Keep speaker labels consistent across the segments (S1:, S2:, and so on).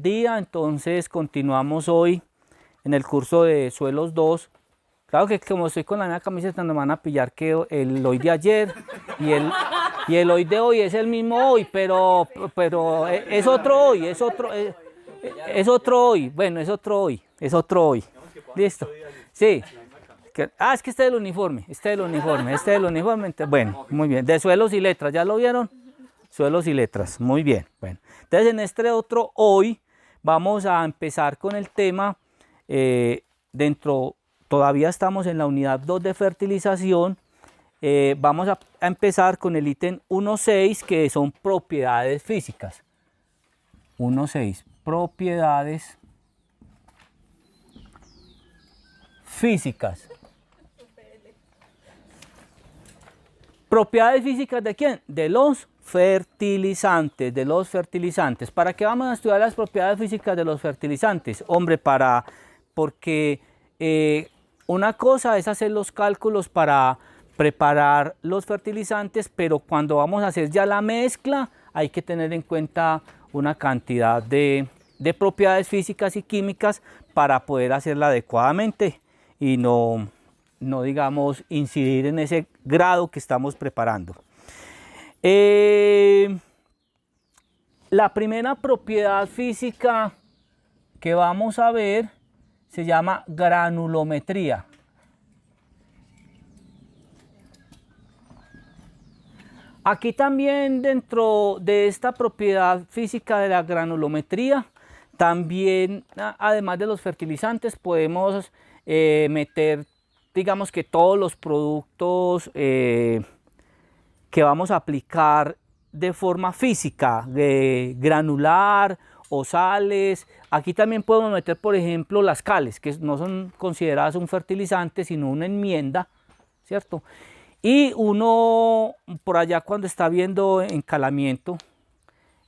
S1: día, entonces continuamos hoy en el curso de suelos 2. Claro que como estoy con la misma camiseta no me van a pillar que el hoy de ayer y el hoy de hoy es el mismo hoy, pero es otro hoy, es otro hoy, bueno, es otro hoy. ¿Listo? Sí. Es que este es el uniforme, entonces, bueno, muy bien, de suelos y letras, ¿ya lo vieron? Suelos y letras, muy bien. Bueno, entonces en este otro hoy vamos a empezar con el tema, todavía estamos en la unidad 2 de fertilización, vamos a empezar con el ítem 1.6 que son propiedades físicas. 1.6, propiedades físicas. ¿Propiedades físicas de quién? De los fertilizantes, ¿Para qué vamos a estudiar las propiedades físicas de los fertilizantes? Hombre, porque una cosa es hacer los cálculos para preparar los fertilizantes, pero cuando vamos a hacer ya la mezcla hay que tener en cuenta una cantidad de propiedades físicas y químicas para poder hacerla adecuadamente y no digamos, incidir en ese grado que estamos preparando. La primera propiedad física que vamos a ver se llama granulometría. Aquí también dentro de esta propiedad física de la granulometría, también además de los fertilizantes podemos meter, digamos que todos los productos que vamos a aplicar de forma física, de granular o sales. Aquí también podemos meter, por ejemplo, las cales, que no son consideradas un fertilizante, sino una enmienda, ¿cierto? Y uno por allá cuando está viendo encalamiento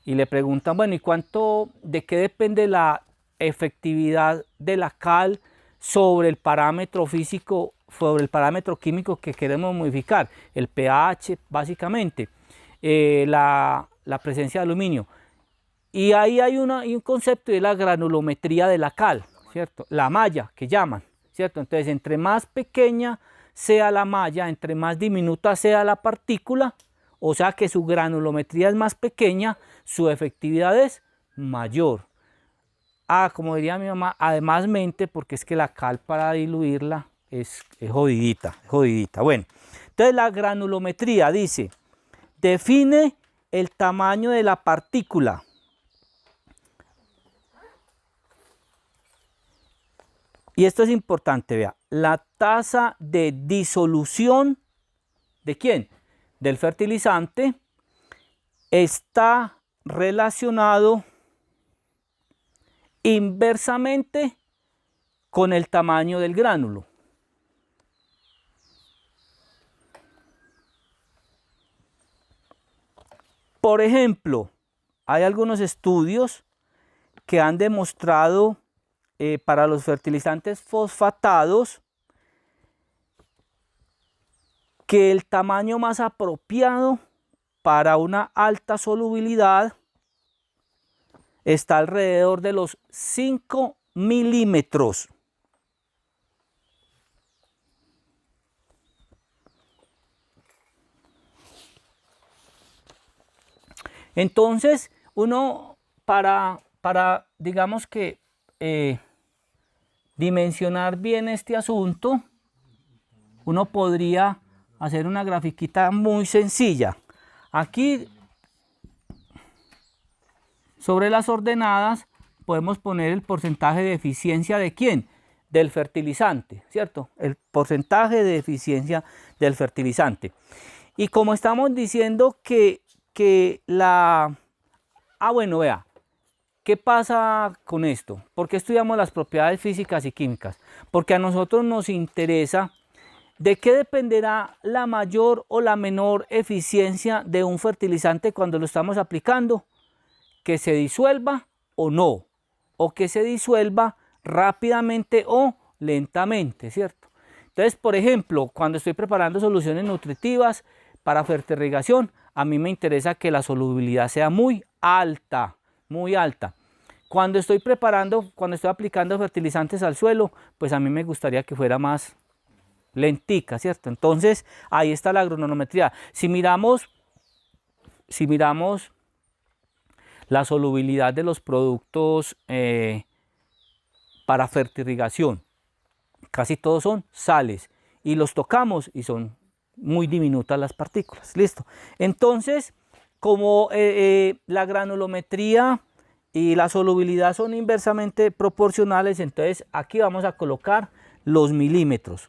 S1: y le preguntan, bueno, ¿y de qué depende la efectividad de la cal sobre el parámetro físico, sobre el parámetro químico que queremos modificar? El pH, básicamente, la presencia de aluminio. Y ahí hay un concepto de la granulometría de la cal, ¿cierto? La malla que llaman, ¿cierto? Entonces, entre más pequeña sea la malla, entre más diminuta sea la partícula, o sea que su granulometría es más pequeña, su efectividad es mayor. Como diría mi mamá, además mente, porque es que la cal para diluirla es jodidita. Bueno, entonces la granulometría dice, define el tamaño de la partícula. Y esto es importante, vea, la tasa de disolución, ¿de quién? Del fertilizante, está relacionado inversamente con el tamaño del gránulo. Por ejemplo, hay algunos estudios que han demostrado para los fertilizantes fosfatados que el tamaño más apropiado para una alta solubilidad está alrededor de los 5 milímetros. Entonces, uno para digamos que dimensionar bien este asunto, uno podría hacer una grafiquita muy sencilla. Aquí, sobre las ordenadas, podemos poner el porcentaje de eficiencia de ¿quién? Del fertilizante, ¿cierto? El porcentaje de eficiencia del fertilizante. Y como estamos diciendo bueno, vea, ¿qué pasa con esto? ¿Por qué estudiamos las propiedades físicas y químicas? Porque a nosotros nos interesa de qué dependerá la mayor o la menor eficiencia de un fertilizante cuando lo estamos aplicando. Que se disuelva o no, o que se disuelva rápidamente o lentamente, ¿cierto? Entonces, por ejemplo, cuando estoy preparando soluciones nutritivas para fertirrigación, a mí me interesa que la solubilidad sea muy alta, muy alta. Cuando estoy aplicando fertilizantes al suelo, pues a mí me gustaría que fuera más lentica, ¿cierto? Entonces, ahí está la granulometría. Si miramos la solubilidad de los productos para fertirrigación, casi todos son sales y los tocamos y son muy diminutas las partículas. Listo. Entonces, como la granulometría y la solubilidad son inversamente proporcionales, entonces aquí vamos a colocar los milímetros.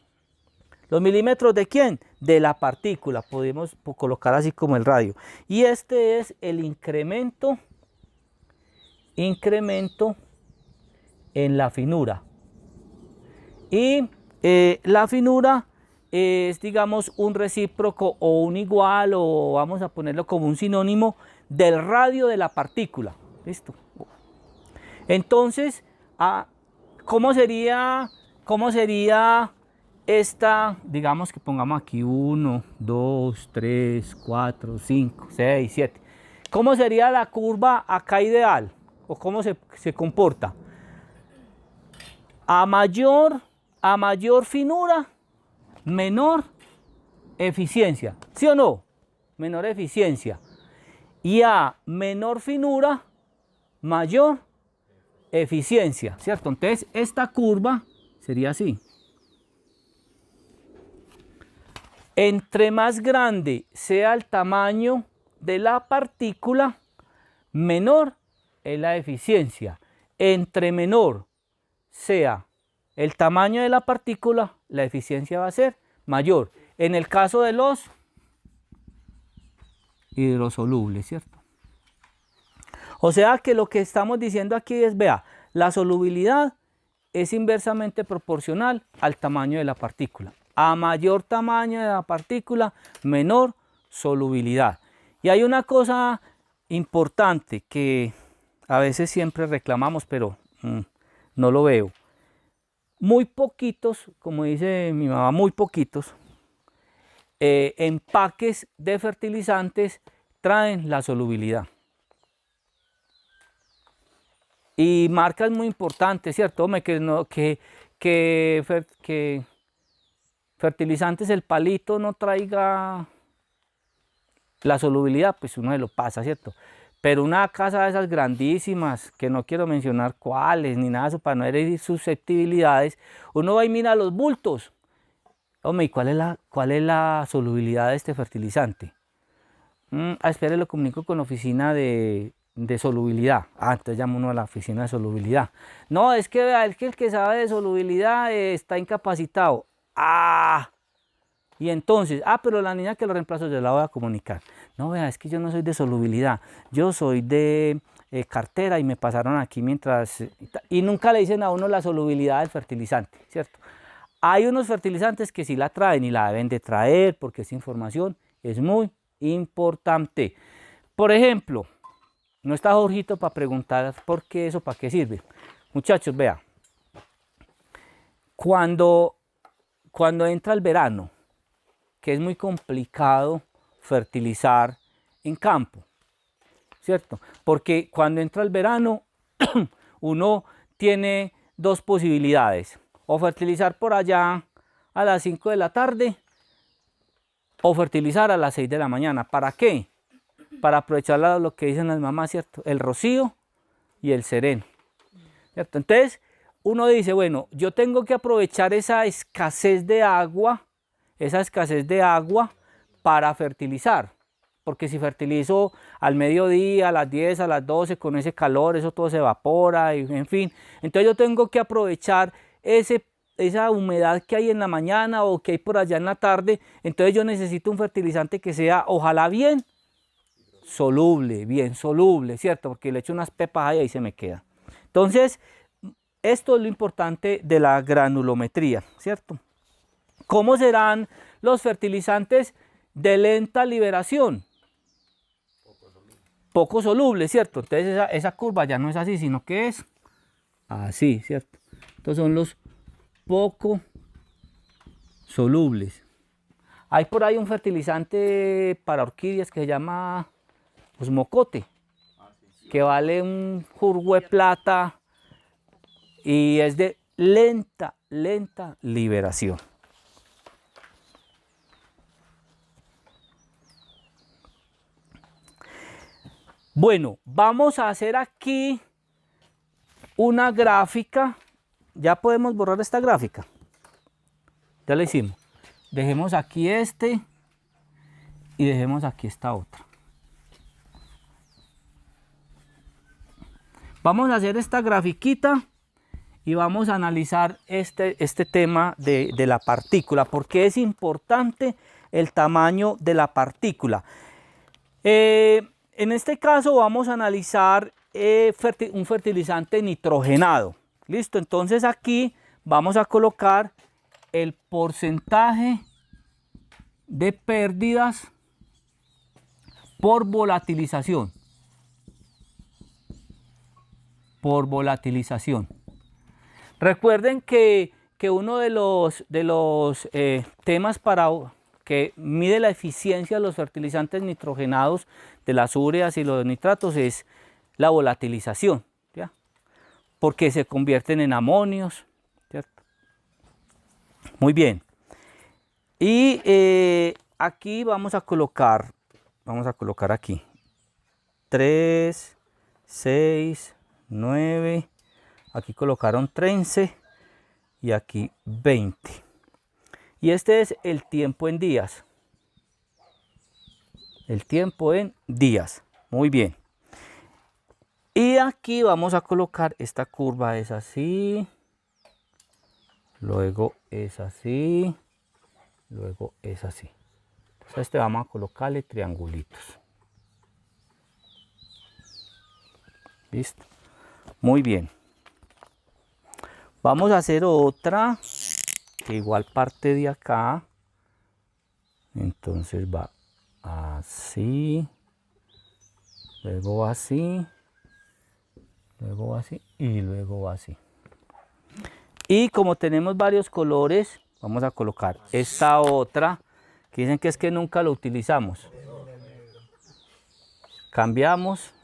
S1: ¿Los milímetros de quién? De la partícula. Podemos colocar así como el radio. Y este es el incremento en la finura. Y la finura es, digamos, un recíproco o un igual, o vamos a ponerlo como un sinónimo del radio de la partícula. ¿Listo? Entonces, ¿cómo sería esta? Digamos que pongamos aquí 1, 2, 3, 4, 5, 6, 7. ¿Cómo sería la curva acá ideal? ¿O cómo se comporta? A mayor finura, menor eficiencia. ¿Sí o no? Menor eficiencia. Y a menor finura, mayor eficiencia, ¿cierto? Entonces, esta curva sería así. Entre más grande sea el tamaño de la partícula, menor es la eficiencia. Entre menor sea el tamaño de la partícula, la eficiencia va a ser mayor. En el caso de los hidrosolubles, ¿cierto? O sea que lo que estamos diciendo aquí es, vea, la solubilidad es inversamente proporcional al tamaño de la partícula. A mayor tamaño de la partícula, menor solubilidad. Y hay una cosa importante que a veces siempre reclamamos, pero no lo veo. Muy poquitos, como dice mi mamá, muy poquitos empaques de fertilizantes traen la solubilidad. Y marcas muy importantes, ¿cierto? Hombre, que fertilizantes el palito no traiga la solubilidad, pues uno se lo pasa, ¿cierto? Pero una casa de esas grandísimas, que no quiero mencionar cuáles, ni nada de eso, para no herir susceptibilidades, uno va y mira los bultos. Hombre, ¿y cuál es la solubilidad de este fertilizante? Espere, lo comunico con la oficina de solubilidad. Entonces llama uno a la oficina de solubilidad. No, es que el que sabe de solubilidad está incapacitado. Y entonces, pero la niña que lo reemplazó yo la voy a comunicar. No, vea, es que yo no soy de solubilidad, yo soy de cartera y me pasaron aquí mientras... Y nunca le dicen a uno la solubilidad del fertilizante, ¿cierto? Hay unos fertilizantes que sí la traen y la deben de traer porque esa información es muy importante. Por ejemplo, no está Jorgito para preguntar por qué eso, para qué sirve. Muchachos, vea, cuando entra el verano, que es muy complicado fertilizar en campo, ¿cierto? Porque cuando entra el verano, uno tiene dos posibilidades, o fertilizar por allá a las 5 de la tarde, o fertilizar a las 6 de la mañana. ¿Para qué? Para aprovechar lo que dicen las mamás, ¿cierto? El rocío y el sereno, ¿cierto? Entonces, uno dice, bueno, yo tengo que aprovechar esa escasez de agua para fertilizar, porque si fertilizo al mediodía, a las 10, a las 12, con ese calor, eso todo se evapora, y, en fin. Entonces yo tengo que aprovechar esa humedad que hay en la mañana o que hay por allá en la tarde. Entonces yo necesito un fertilizante que sea, ojalá bien soluble, ¿cierto? Porque le echo unas pepas ahí y se me queda. Entonces, esto es lo importante de la granulometría, ¿cierto? ¿Cómo serán los fertilizantes de lenta liberación? Poco solubles, ¿cierto? Entonces esa curva ya no es así, sino que es así, ¿cierto? Entonces son los poco solubles. Hay por ahí un fertilizante para orquídeas que se llama osmocote. que vale un jurgo de plata y es de lenta liberación. Bueno, vamos a hacer aquí una gráfica. Ya podemos borrar esta gráfica. Ya la hicimos. Dejemos aquí este y dejemos aquí esta otra. Vamos a hacer esta grafiquita y vamos a analizar este tema de la partícula. ¿Por qué es importante el tamaño de la partícula? En este caso vamos a analizar un fertilizante nitrogenado. Listo, entonces aquí vamos a colocar el porcentaje de pérdidas por volatilización. Por volatilización. Recuerden que uno de los temas que mide la eficiencia de los fertilizantes nitrogenados, de las ureas y los nitratos, es la volatilización, ¿ya? Porque se convierten en amonios, ¿cierto? Muy bien. Y aquí vamos a colocar aquí 3, 6, 9, aquí colocaron 13 y aquí 20. Y este es el tiempo en días. El tiempo en días. Muy bien. Y aquí vamos a colocar esta curva, es así. Luego es así. Luego es así. Entonces vamos a colocarle triangulitos. ¿Listo? Muy bien. Vamos a hacer otra que igual parte de acá. Entonces va así, luego así, luego así y luego así. Y como tenemos varios colores, vamos a colocar esta otra, que dicen que es que nunca lo utilizamos. Cambiamos.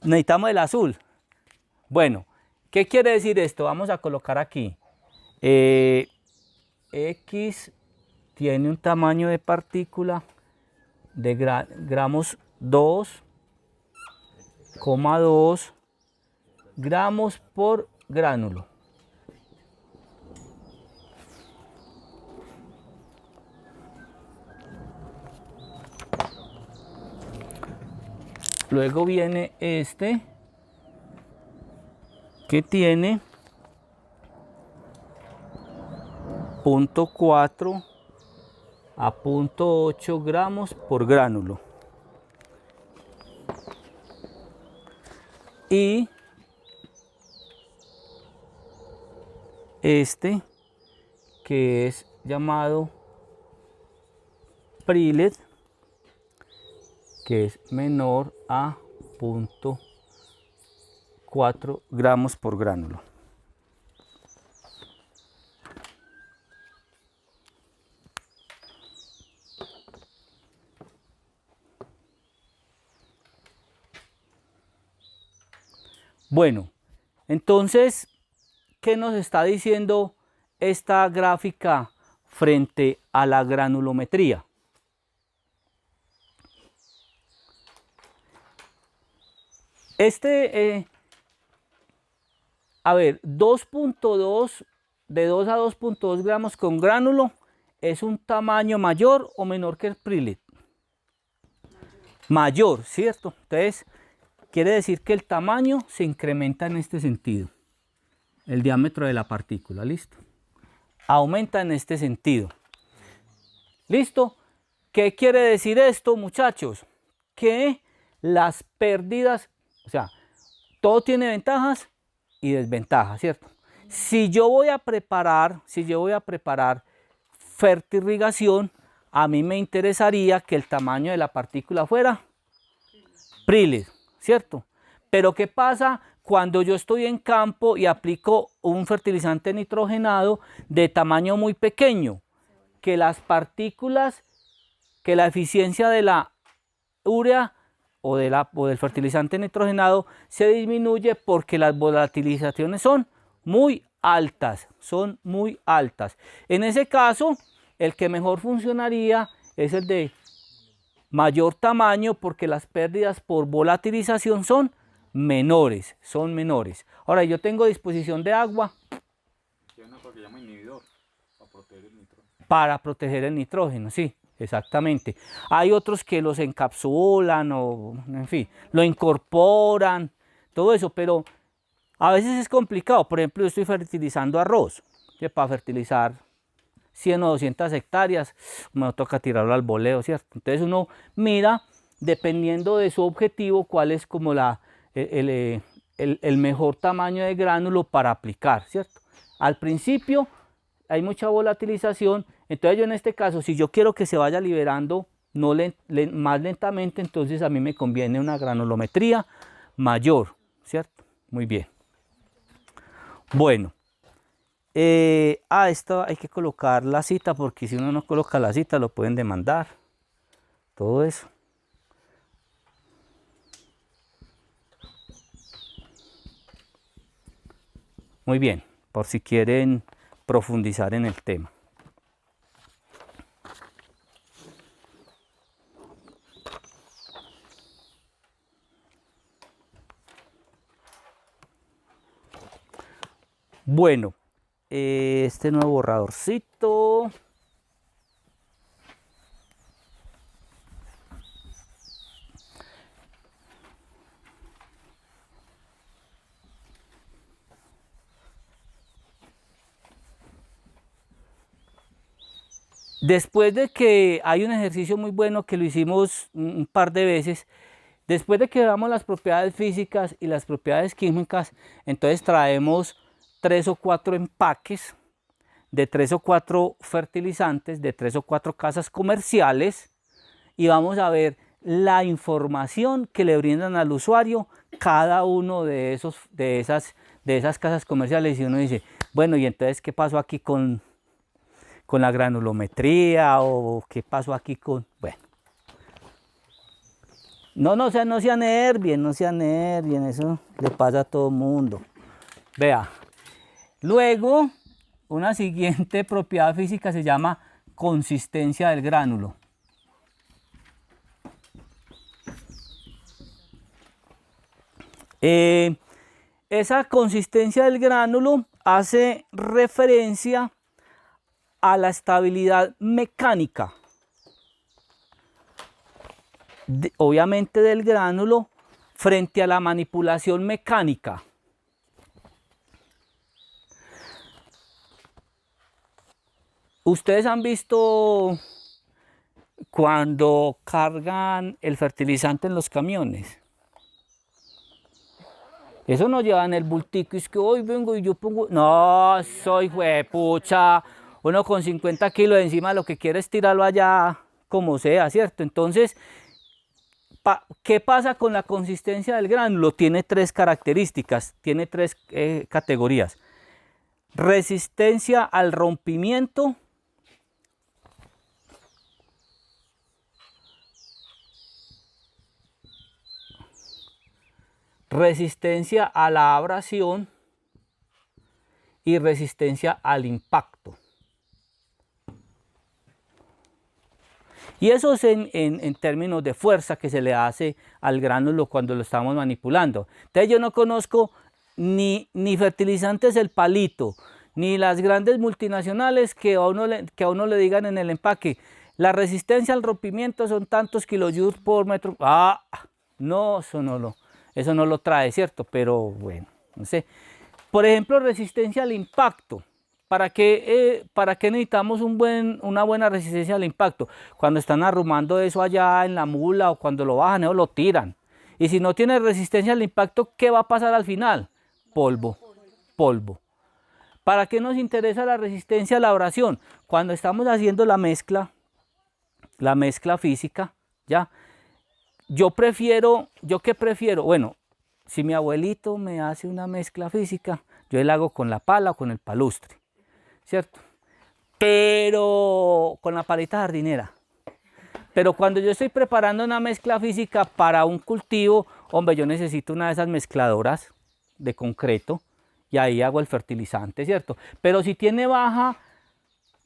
S1: Necesitamos el azul. Bueno, ¿qué quiere decir esto? Vamos a colocar aquí. X tiene un tamaño de partícula de gramos 2,2 gramos por gránulo. Luego viene este, que tiene 0,4 a 0,8 gramos por gránulo. Y este, que es llamado Prillet, que es menor a 0,4 gramos por gránulo. Bueno, entonces, ¿qué nos está diciendo esta gráfica frente a la granulometría? A ver, 2.2, de 2 a 2.2 gramos con gránulo, ¿es un tamaño mayor o menor que el Prillet? Mayor, ¿cierto? Entonces, quiere decir que el tamaño se incrementa en este sentido. El diámetro de la partícula, ¿listo? Aumenta en este sentido. ¿Listo? ¿Qué quiere decir esto, muchachos? Que las pérdidas, o sea, todo tiene ventajas y desventajas, ¿cierto? Si yo voy a preparar fertirrigación, a mí me interesaría que el tamaño de la partícula fuera Prillet, ¿cierto? Pero ¿qué pasa cuando yo estoy en campo y aplico un fertilizante nitrogenado de tamaño muy pequeño, que las partículas, que la eficiencia de la urea o del fertilizante nitrogenado se disminuye porque las volatilizaciones son muy altas, En ese caso, el que mejor funcionaría es el de mayor tamaño porque las pérdidas por volatilización son menores. Ahora, yo tengo disposición de agua para proteger el nitrógeno, sí, exactamente. Hay otros que los encapsulan o, en fin, lo incorporan, todo eso, pero a veces es complicado. Por ejemplo, yo estoy fertilizando arroz, que para fertilizar 100 o 200 hectáreas, me toca tirarlo al boleo, ¿cierto? Entonces uno mira, dependiendo de su objetivo, cuál es como el mejor tamaño de gránulo para aplicar, ¿cierto? Al principio hay mucha volatilización, entonces yo en este caso, si yo quiero que se vaya liberando más lentamente, entonces a mí me conviene una granulometría mayor, ¿cierto? Muy bien. Bueno. Esto hay que colocar la cita, porque si uno no coloca la cita lo pueden demandar, todo eso. Muy bien, por si quieren profundizar en el tema. Bueno, este nuevo borradorcito. Después de que hay un ejercicio muy bueno que lo hicimos un par de veces, después de que veamos las propiedades físicas y las propiedades químicas, entonces traemos 3 o 4 empaques de 3 o 4 fertilizantes, de 3 o 4 casas comerciales, y vamos a ver la información que le brindan al usuario cada uno de esas casas comerciales. Y uno dice, bueno, ¿y entonces qué pasó aquí con la granulometría? ¿O qué pasó aquí con...? Bueno. No se anervien, eso le pasa a todo el mundo. Vea, luego, una siguiente propiedad física se llama consistencia del gránulo. Esa consistencia del gránulo hace referencia a la estabilidad mecánica, obviamente del gránulo, frente a la manipulación mecánica. Ustedes han visto cuando cargan el fertilizante en los camiones. Eso no lleva en el bultico, es que hoy vengo y yo pongo... No, soy juepucha, uno con 50 kilos encima lo que quiere es tirarlo allá como sea, ¿cierto? Entonces, ¿qué pasa con la consistencia del gránulo? Tiene 3 características, tiene 3 categorías. Resistencia al rompimiento, resistencia a la abrasión y resistencia al impacto. Y eso es en términos de fuerza que se le hace al gránulo cuando lo estamos manipulando. Entonces yo no conozco ni fertilizantes El Palito, ni las grandes multinacionales que a uno le digan en el empaque, la resistencia al rompimiento son tantos kilojoules por metro. No, eso no lo trae, ¿cierto? Pero bueno, no sé. Por ejemplo, resistencia al impacto. ¿Para qué necesitamos una buena resistencia al impacto? Cuando están arrumando eso allá en la mula o cuando lo bajan, o lo tiran. Y si no tiene resistencia al impacto, ¿qué va a pasar al final? Polvo. ¿Para qué nos interesa la resistencia a la abrasión? Cuando estamos haciendo la mezcla física, ¿ya? ¿Yo qué prefiero? Bueno, si mi abuelito me hace una mezcla física, yo la hago con la pala o con el palustre, ¿cierto? Pero con la palita jardinera. Pero cuando yo estoy preparando una mezcla física para un cultivo, hombre, yo necesito una de esas mezcladoras de concreto y ahí hago el fertilizante, ¿cierto? Pero si tiene baja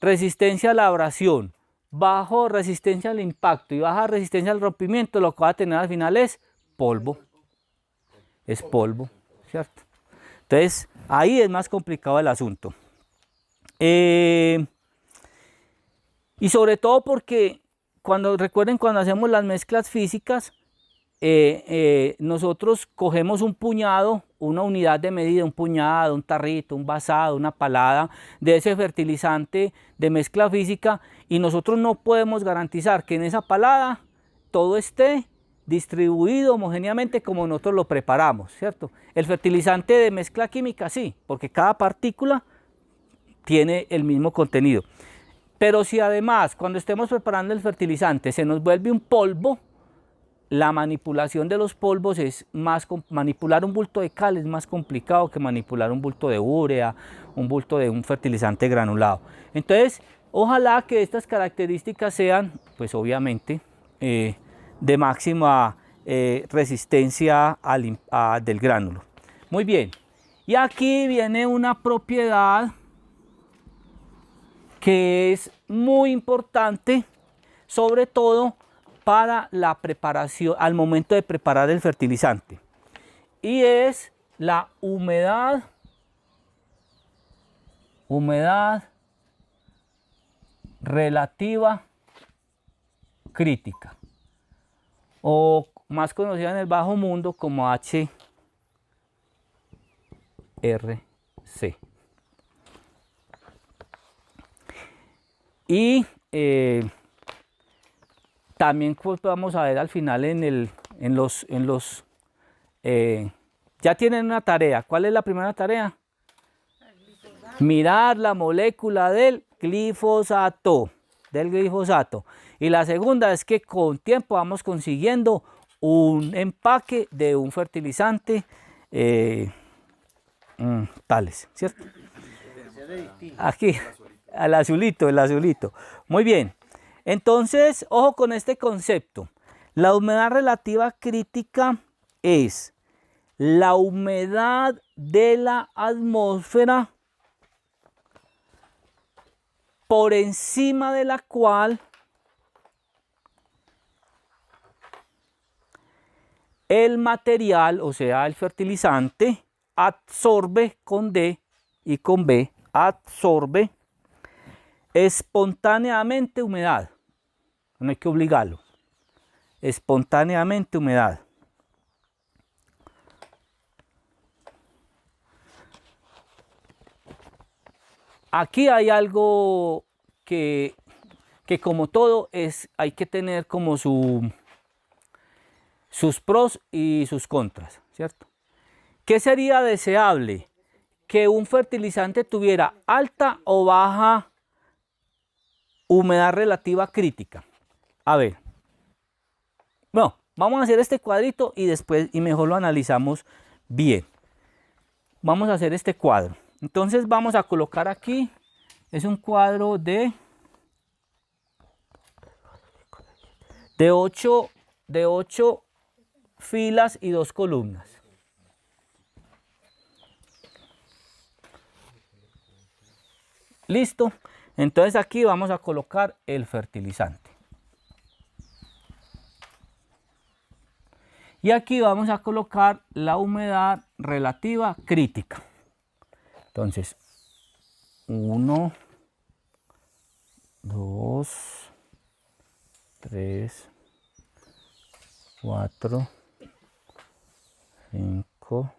S1: resistencia a la abrasión, bajo resistencia al impacto y baja resistencia al rompimiento, lo que va a tener al final es polvo. Es polvo, ¿cierto? Entonces, ahí es más complicado el asunto. Y sobre todo porque recuerden cuando hacemos las mezclas físicas, nosotros cogemos un puñado, una unidad de medida, un puñado, un tarrito, un vasado, una palada de ese fertilizante de mezcla física y nosotros no podemos garantizar que en esa palada todo esté distribuido homogéneamente como nosotros lo preparamos, ¿cierto? El fertilizante de mezcla química sí, porque cada partícula tiene el mismo contenido. Pero si además cuando estemos preparando el fertilizante se nos vuelve un polvo, la manipulación de los polvos es más, manipular un bulto de cal es más complicado que manipular un bulto de urea, un bulto de un fertilizante granulado. Entonces, ojalá que estas características sean, pues obviamente, de máxima resistencia del gránulo. Muy bien, y aquí viene una propiedad que es muy importante, sobre todo para la preparación, al momento de preparar el fertilizante, y es la humedad relativa crítica, o más conocida en el bajo mundo como HRC. Y también pues, vamos a ver al final ya tienen una tarea. ¿Cuál es la primera tarea? Mirar la molécula del glifosato. Y la segunda es que con tiempo vamos consiguiendo un empaque de un fertilizante tales, ¿cierto? Aquí, el azulito. Muy bien. Entonces, ojo con este concepto. La humedad relativa crítica es la humedad de la atmósfera por encima de la cual el material, o sea, el fertilizante, absorbe con D y con B, absorbe espontáneamente humedad. No hay que obligarlo. Espontáneamente humedad. Aquí hay algo que como todo hay que tener como sus pros y sus contras, ¿cierto? ¿Qué sería deseable? Que un fertilizante tuviera alta o baja humedad relativa crítica. A ver, no, vamos a hacer este cuadrito y después y mejor lo analizamos bien. Vamos a hacer este cuadro. Entonces vamos a colocar aquí, es un cuadro de 8 filas y 2 columnas. Listo. Entonces aquí vamos a colocar el fertilizante. Y aquí vamos a colocar la humedad relativa crítica. Entonces, 1, 2, 3, 4, 5,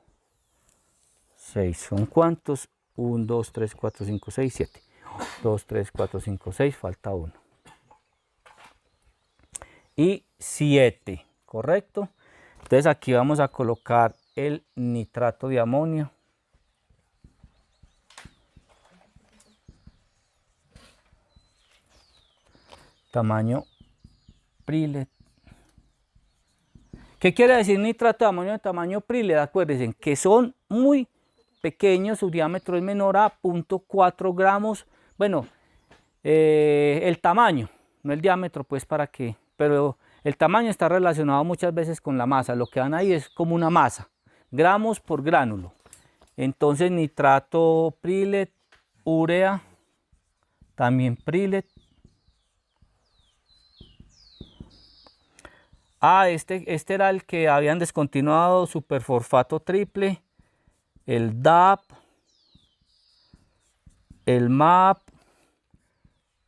S1: 6. ¿Son cuántos? 1, 2, 3, 4, 5, 6, 7. 2, 3, 4, 5, 6, falta 1. Y 7, ¿correcto? Entonces aquí vamos a colocar el nitrato de amonio. Tamaño Prillet. ¿Qué quiere decir nitrato de amonio de tamaño Priled? Acuérdense que son muy pequeños, su diámetro es menor a 0.4 gramos. Bueno, el tamaño, no el diámetro, pues para qué, pero el tamaño está relacionado muchas veces con la masa. Lo que dan ahí es como una masa, gramos por gránulo. Entonces nitrato Priled, urea, también Priled. Este era el que habían descontinuado, superfosfato triple, el DAP, el MAP,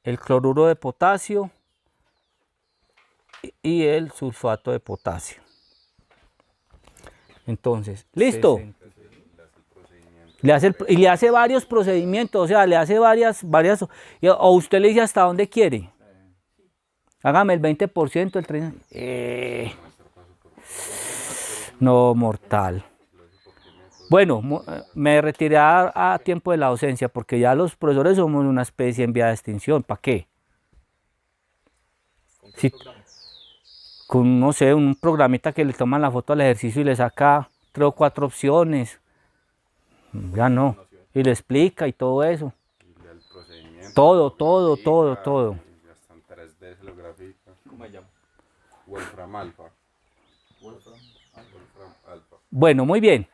S1: el cloruro de potasio y el sulfato de potasio. Entonces, listo. Le hace varios procedimientos, o sea, le hace varias, o usted le dice hasta dónde quiere. Hágame el 20%, el 30%. No, mortal. Bueno, me retiré a tiempo de la docencia porque ya los profesores somos una especie en vía de extinción. ¿Para qué? Si, con, no sé, un programita que le toman la foto al ejercicio y le saca 3 o 4 opciones. Ya no. Y le explica y todo eso. Todo.
S2: Ya están 3D, se lo grafica. ¿Cómo se llama? Wolfram Alpha. Wolfram Alpha.
S1: Bueno, muy bien.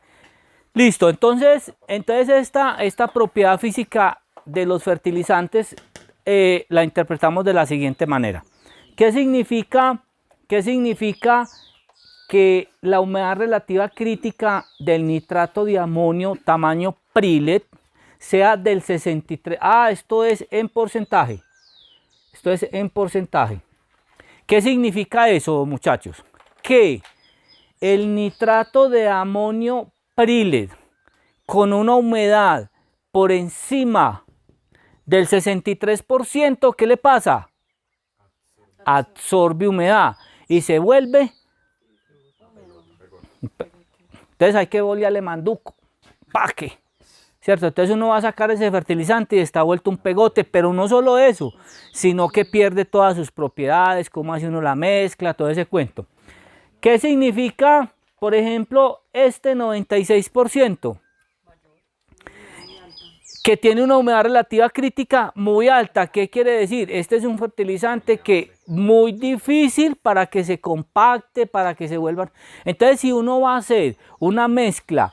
S1: Listo, entonces esta propiedad física de los fertilizantes la interpretamos de la siguiente manera. ¿Qué significa que la humedad relativa crítica del nitrato de amonio tamaño Priled sea del 63%? Esto es en porcentaje. Esto es en porcentaje. ¿Qué significa eso, muchachos? Que el nitrato de amonio Priled con una humedad por encima del 63%, ¿qué le pasa? Absorbe humedad y se vuelve. Entonces hay que bolearle manduco. ¿Para qué? ¿Cierto? Entonces uno va a sacar ese fertilizante y está vuelto un pegote, pero no solo eso, sino que pierde todas sus propiedades, cómo hace uno la mezcla, todo ese cuento. ¿Qué significa, por ejemplo, este 96%? Que tiene una humedad relativa crítica muy alta. ¿Qué quiere decir? Este es un fertilizante que muy difícil para que se compacte, para que se vuelvan. Entonces, si uno va a hacer una mezcla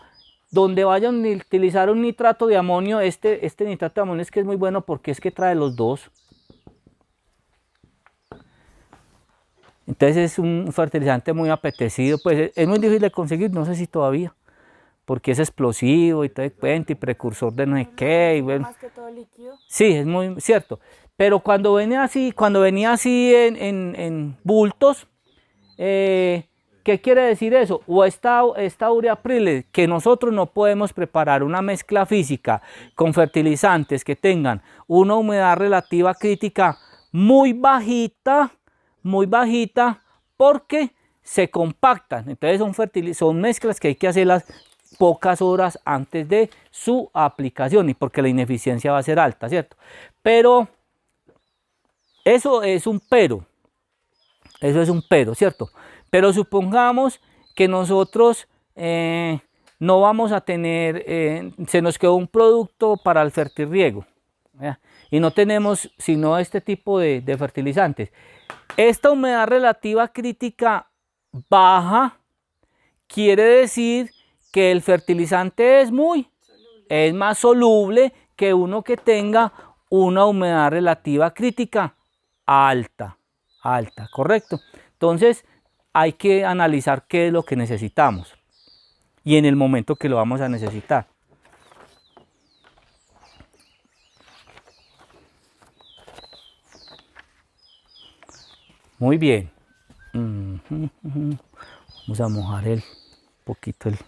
S1: donde vayan a utilizar un nitrato de amonio, este nitrato de amonio es que es muy bueno porque es que trae los dos. Entonces es un fertilizante muy apetecido, pues es muy difícil de conseguir, no sé si todavía, porque es explosivo y todo el cuento y precursor de no sé qué. Y bueno,
S3: más que todo líquido.
S1: Sí, es muy cierto. Pero cuando venía así en bultos, ¿qué quiere decir eso? O esta urea Priled, que nosotros no podemos preparar una mezcla física con fertilizantes que tengan una humedad relativa crítica muy bajita, porque se compactan. Entonces son mezclas que hay que hacerlas pocas horas antes de su aplicación y porque la ineficiencia va a ser alta, ¿cierto? Pero eso es un pero, ¿cierto? Pero supongamos que nosotros no vamos a tener, se nos quedó un producto para el fertirriego, ¿ya? Y no tenemos sino este tipo de fertilizantes. Esta humedad relativa crítica baja quiere decir que el fertilizante es más soluble que uno que tenga una humedad relativa crítica alta, ¿correcto? Entonces hay que analizar qué es lo que necesitamos y en el momento que lo vamos a necesitar. Muy bien. Vamos a mojar un poquito el...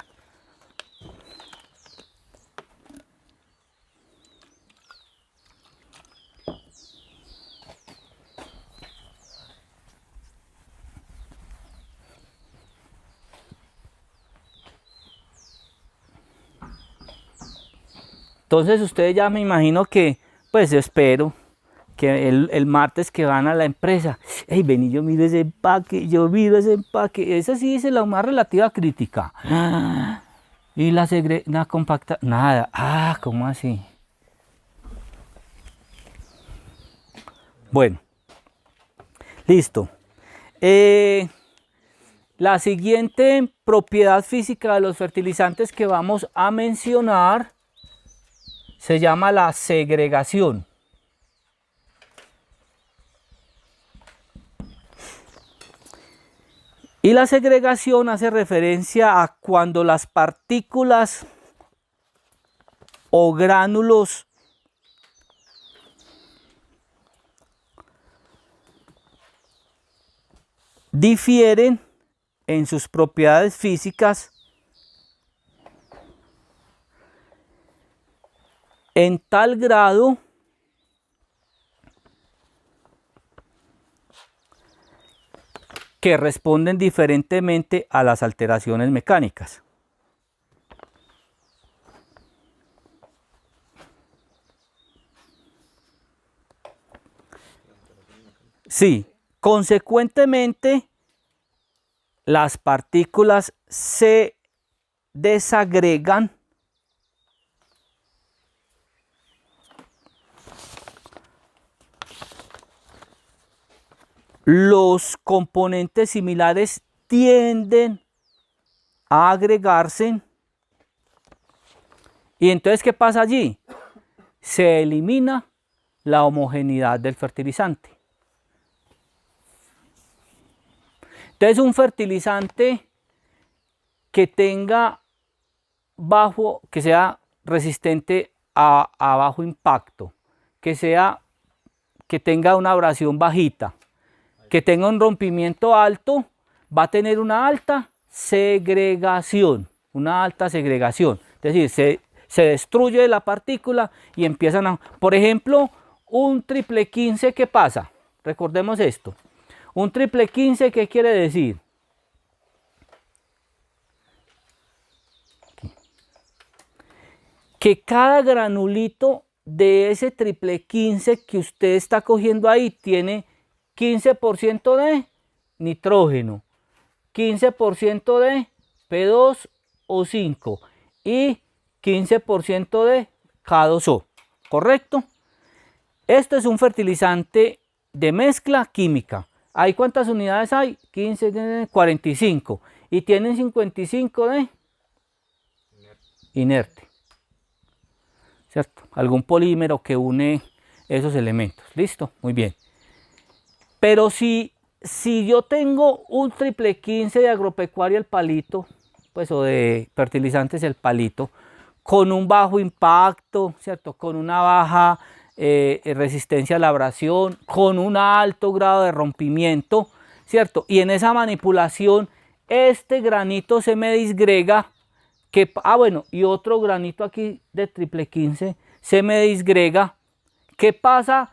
S1: Entonces ustedes ya me imagino que, pues espero que el martes que van a la empresa, hey, vení, yo miro ese empaque, esa sí es la más relativa crítica. Y la compacta, nada, ¿cómo así? Bueno, listo. La siguiente propiedad física de los fertilizantes que vamos a mencionar se llama la segregación. Y la segregación hace referencia a cuando las partículas o gránulos difieren en sus propiedades físicas en tal grado que responden diferentemente a las alteraciones mecánicas. Sí, consecuentemente, las partículas se desagregan los componentes similares tienden a agregarse. Y entonces, ¿qué pasa allí? Se elimina la homogeneidad del fertilizante. Entonces, un fertilizante que tenga que sea resistente a bajo impacto, que tenga una abrasión bajita, que tenga un rompimiento alto, va a tener una alta segregación. Es decir, se destruye la partícula y empiezan a... Por ejemplo, un triple 15, ¿qué pasa? Recordemos esto. Un triple 15, ¿qué quiere decir? Que cada granulito de ese triple 15 que usted está cogiendo ahí tiene 15% de nitrógeno, 15% de P2O5 y 15% de K2O, ¿correcto? Esto es un fertilizante de mezcla química. ¿Hay cuántas unidades hay? 15, 45. Y tienen 55 de inerte. ¿Cierto? Algún polímero que une esos elementos. ¿Listo? Muy bien. Pero si yo tengo un triple 15 de agropecuaria el palito, pues, o de fertilizantes el palito, con un bajo impacto, ¿cierto? Con una baja resistencia a la abrasión, con un alto grado de rompimiento, ¿cierto? Y en esa manipulación este granito se me disgrega, y otro granito aquí de triple 15 se me disgrega. ¿Qué pasa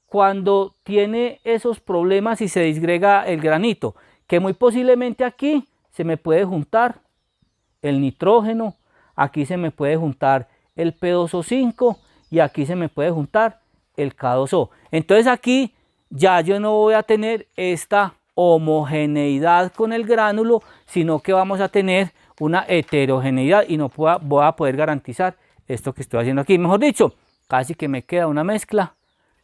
S1: cuando tiene esos problemas y se disgrega el granito? Que muy posiblemente aquí se me puede juntar el nitrógeno, aquí se me puede juntar el P2O5 y aquí se me puede juntar el K2O. Entonces aquí ya yo no voy a tener esta homogeneidad con el gránulo, sino que vamos a tener una heterogeneidad y no voy a poder garantizar esto que estoy haciendo aquí. Mejor dicho, casi que me queda una mezcla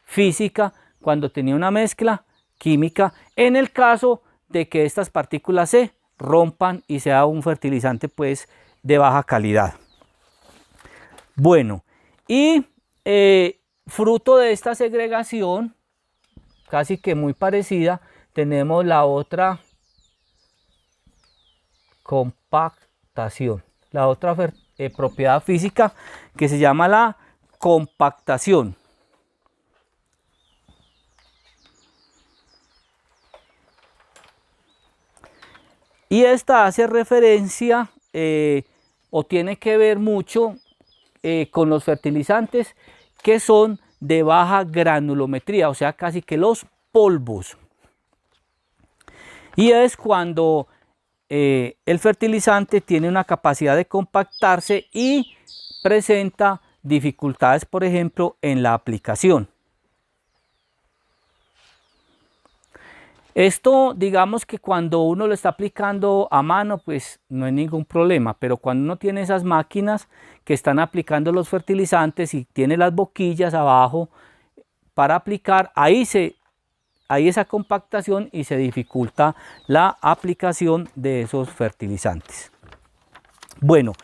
S1: física cuando tenía una mezcla química, en el caso de que estas partículas se rompan y sea un fertilizante pues de baja calidad. Bueno, y fruto de esta segregación, casi que muy parecida, tenemos la otra compactación, la otra propiedad física que se llama la compactación. Y esta hace referencia o tiene que ver mucho con los fertilizantes que son de baja granulometría, o sea, casi que los polvos. Y es cuando el fertilizante tiene una capacidad de compactarse y presenta dificultades, por ejemplo, en la aplicación. Esto, digamos que cuando uno lo está aplicando a mano, pues no hay ningún problema, pero cuando uno tiene esas máquinas que están aplicando los fertilizantes y tiene las boquillas abajo para aplicar, ahí hay esa compactación y se dificulta la aplicación de esos fertilizantes. Bueno,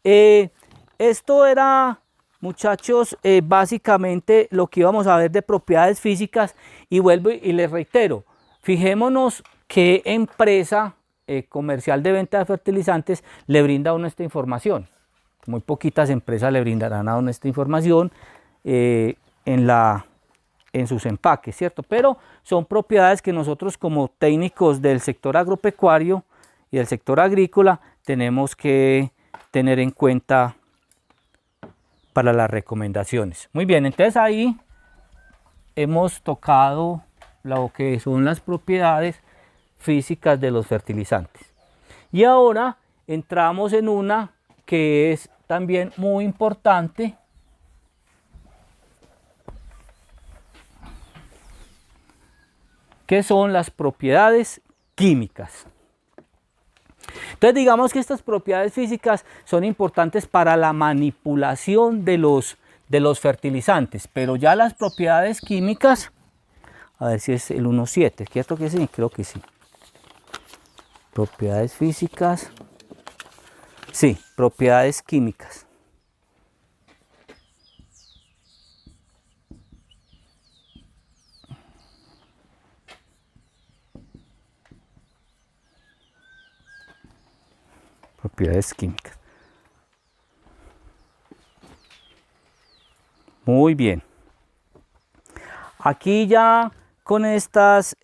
S1: esto era, muchachos, básicamente lo que íbamos a ver de propiedades físicas, y vuelvo y les reitero, fijémonos qué empresa comercial de venta de fertilizantes le brinda a uno esta información. Muy poquitas empresas le brindarán a uno esta información en sus empaques, ¿cierto? Pero son propiedades que nosotros como técnicos del sector agropecuario y del sector agrícola tenemos que tener en cuenta para las recomendaciones. Muy bien, entonces ahí hemos tocado lo que son las propiedades físicas de los fertilizantes. Y ahora entramos en una que es también muy importante, que son las propiedades químicas. Entonces digamos que estas propiedades físicas son importantes para la manipulación de los fertilizantes, pero ya las propiedades químicas, a ver si es el 1.7, ¿cierto que sí? Creo que sí. Propiedades físicas, sí, propiedades químicas. Propiedades químicas. Muy bien. Aquí ya con estas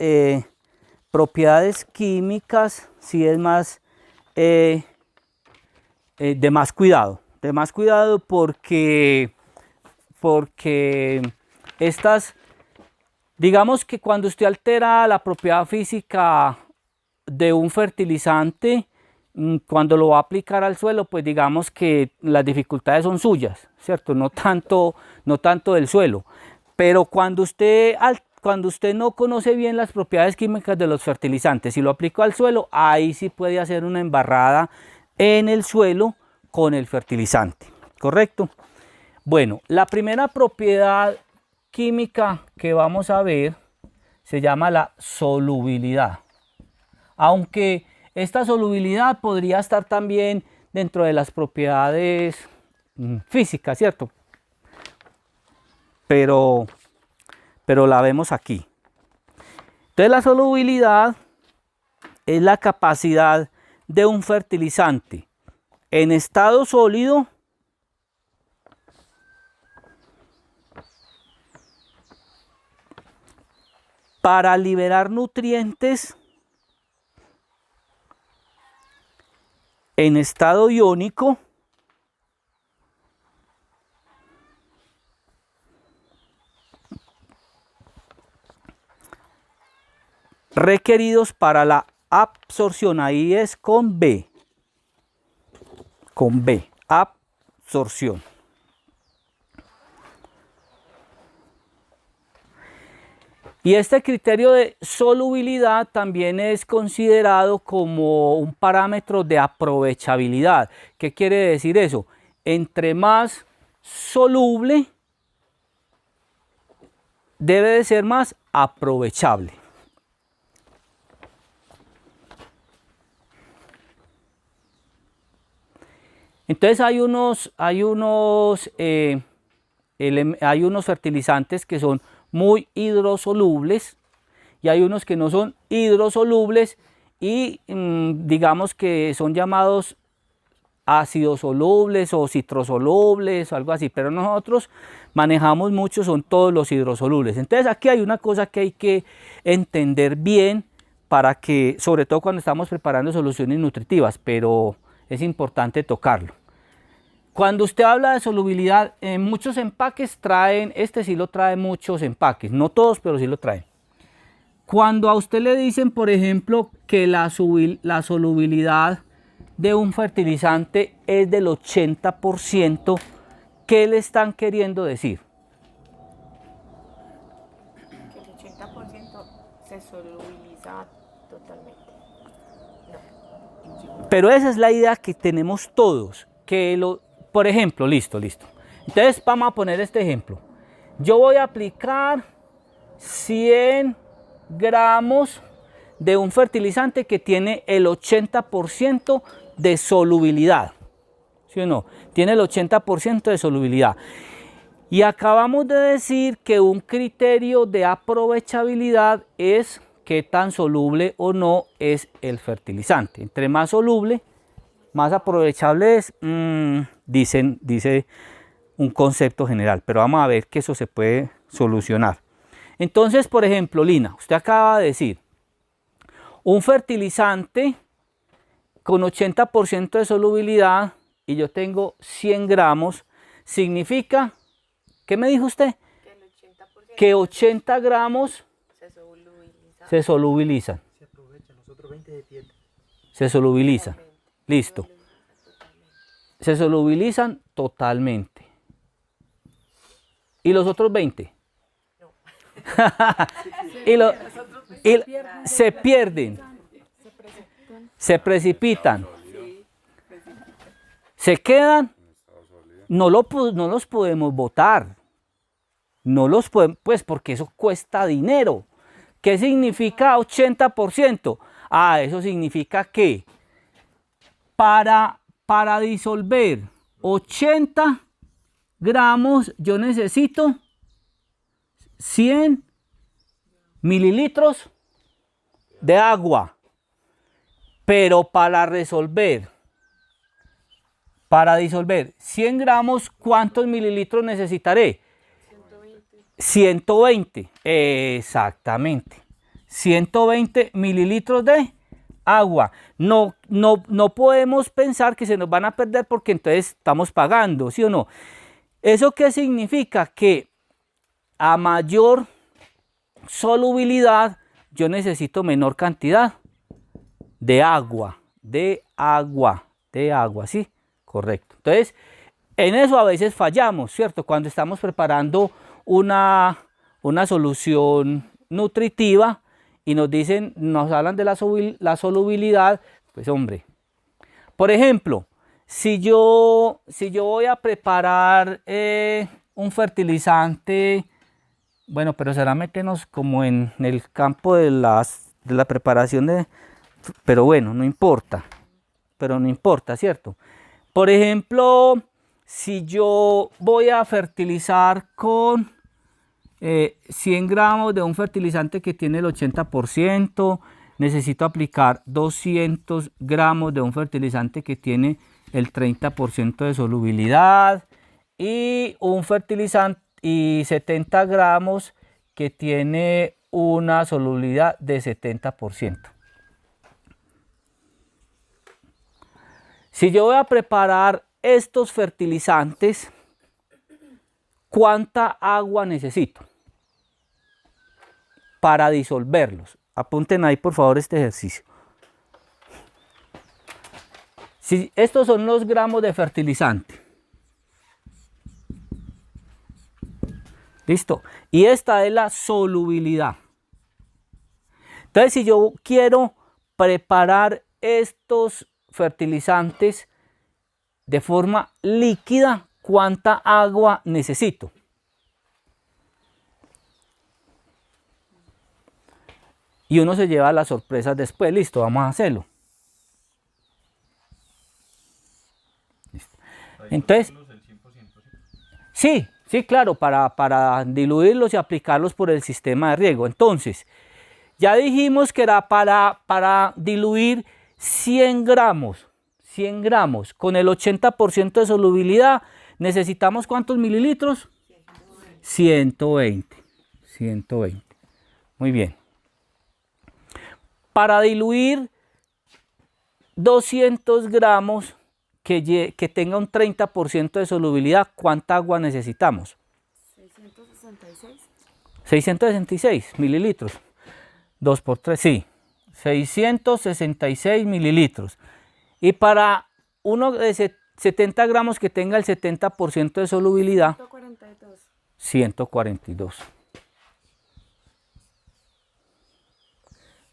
S1: propiedades químicas, sí es más de más cuidado. De más cuidado porque estas, digamos que cuando usted altera la propiedad física de un fertilizante, cuando lo va a aplicar al suelo, pues digamos que las dificultades son suyas, ¿cierto? No tanto del suelo. Pero cuando usted no conoce bien las propiedades químicas de los fertilizantes y lo aplicó al suelo, ahí sí puede hacer una embarrada en el suelo con el fertilizante, ¿correcto? Bueno, la primera propiedad química que vamos a ver se llama la solubilidad. Aunque esta solubilidad podría estar también dentro de las propiedades físicas, ¿cierto? Pero la vemos aquí. Entonces la solubilidad es la capacidad de un fertilizante en estado sólido para liberar nutrientes en estado iónico requeridos para la absorción. Ahí es con B, absorción. Y este criterio de solubilidad también es considerado como un parámetro de aprovechabilidad. ¿Qué quiere decir eso? Entre más soluble, debe de ser más aprovechable. Entonces hay unos fertilizantes que son muy hidrosolubles y hay unos que no son hidrosolubles y digamos que son llamados ácidos solubles o citrosolubles o algo así, pero nosotros manejamos mucho, son todos los hidrosolubles. Entonces aquí hay una cosa que hay que entender bien para que, sobre todo cuando estamos preparando soluciones nutritivas, pero es importante tocarlo. Cuando usted habla de solubilidad, en muchos empaques traen, este sí lo trae muchos empaques, no todos, pero sí lo traen. Cuando a usted le dicen, por ejemplo, que la solubilidad de un fertilizante es del 80%, ¿qué le están queriendo decir?
S3: Que el 80% se solubiliza
S1: Pero esa es la idea que tenemos todos. Por ejemplo, listo. Entonces vamos a poner este ejemplo. Yo voy a aplicar 100 gramos de un fertilizante que tiene el 80% de solubilidad. ¿Sí o no? Tiene el 80% de solubilidad. Y acabamos de decir que un criterio de aprovechabilidad es qué tan soluble o no es el fertilizante. Entre más soluble, más aprovechable es, dice un concepto general, pero vamos a ver que eso se puede solucionar. Entonces, por ejemplo, Lina, usted acaba de decir, un fertilizante con 80% de solubilidad y yo tengo 100 gramos, significa, ¿qué me dijo usted? Que 80 gramos se solubilizan.
S3: Se aprovechan, los otros 20 de tierra.
S1: Se solubilizan. Listo. Se solubilizan totalmente. ¿Y los otros 20? No. Se pierden. Se precipitan. Se quedan. No los podemos botar. No los podemos, pues porque eso cuesta dinero. ¿Qué significa 80%? Eso significa que para disolver 80 gramos yo necesito 100 mililitros de agua. Pero para disolver 100 gramos, ¿cuántos mililitros necesitaré? 120, exactamente. 120 mililitros de agua. No podemos pensar que se nos van a perder porque entonces estamos pagando, ¿sí o no? ¿Eso qué significa? Que a mayor solubilidad yo necesito menor cantidad de agua, ¿sí? Correcto. Entonces, en eso a veces fallamos, ¿cierto? Cuando estamos preparando una solución nutritiva y nos hablan de la solubilidad, pues hombre. Por ejemplo, si yo voy a preparar un fertilizante, bueno, pero será meternos como en el campo de la preparación pero bueno, no importa, ¿cierto? Por ejemplo, si yo voy a fertilizar con 100 gramos de un fertilizante que tiene el 80%, necesito aplicar 200 gramos de un fertilizante que tiene el 30% de solubilidad y un fertilizante y 70 gramos que tiene una solubilidad de 70%. Si yo voy a preparar estos fertilizantes, ¿cuánta agua necesito para disolverlos? Apunten ahí por favor este ejercicio. Si estos son los gramos de fertilizante. ¿Listo? Y esta es la solubilidad. Entonces, si yo quiero preparar estos fertilizantes de forma líquida, ¿cuánta agua necesito? Y uno se lleva las sorpresas después. Listo, vamos a hacerlo. Listo. Entonces, sí, claro, para diluirlos y aplicarlos por el sistema de riego. Entonces, ya dijimos que era para diluir 100 gramos con el 80% de solubilidad. ¿Necesitamos cuántos mililitros? 120. Muy bien. Para diluir 200 gramos que tenga un 30% de solubilidad, ¿cuánta agua necesitamos? 666 mililitros. 2 por 3, sí. 666 mililitros. Y para uno de 70 gramos que tenga el 70% de solubilidad, 142.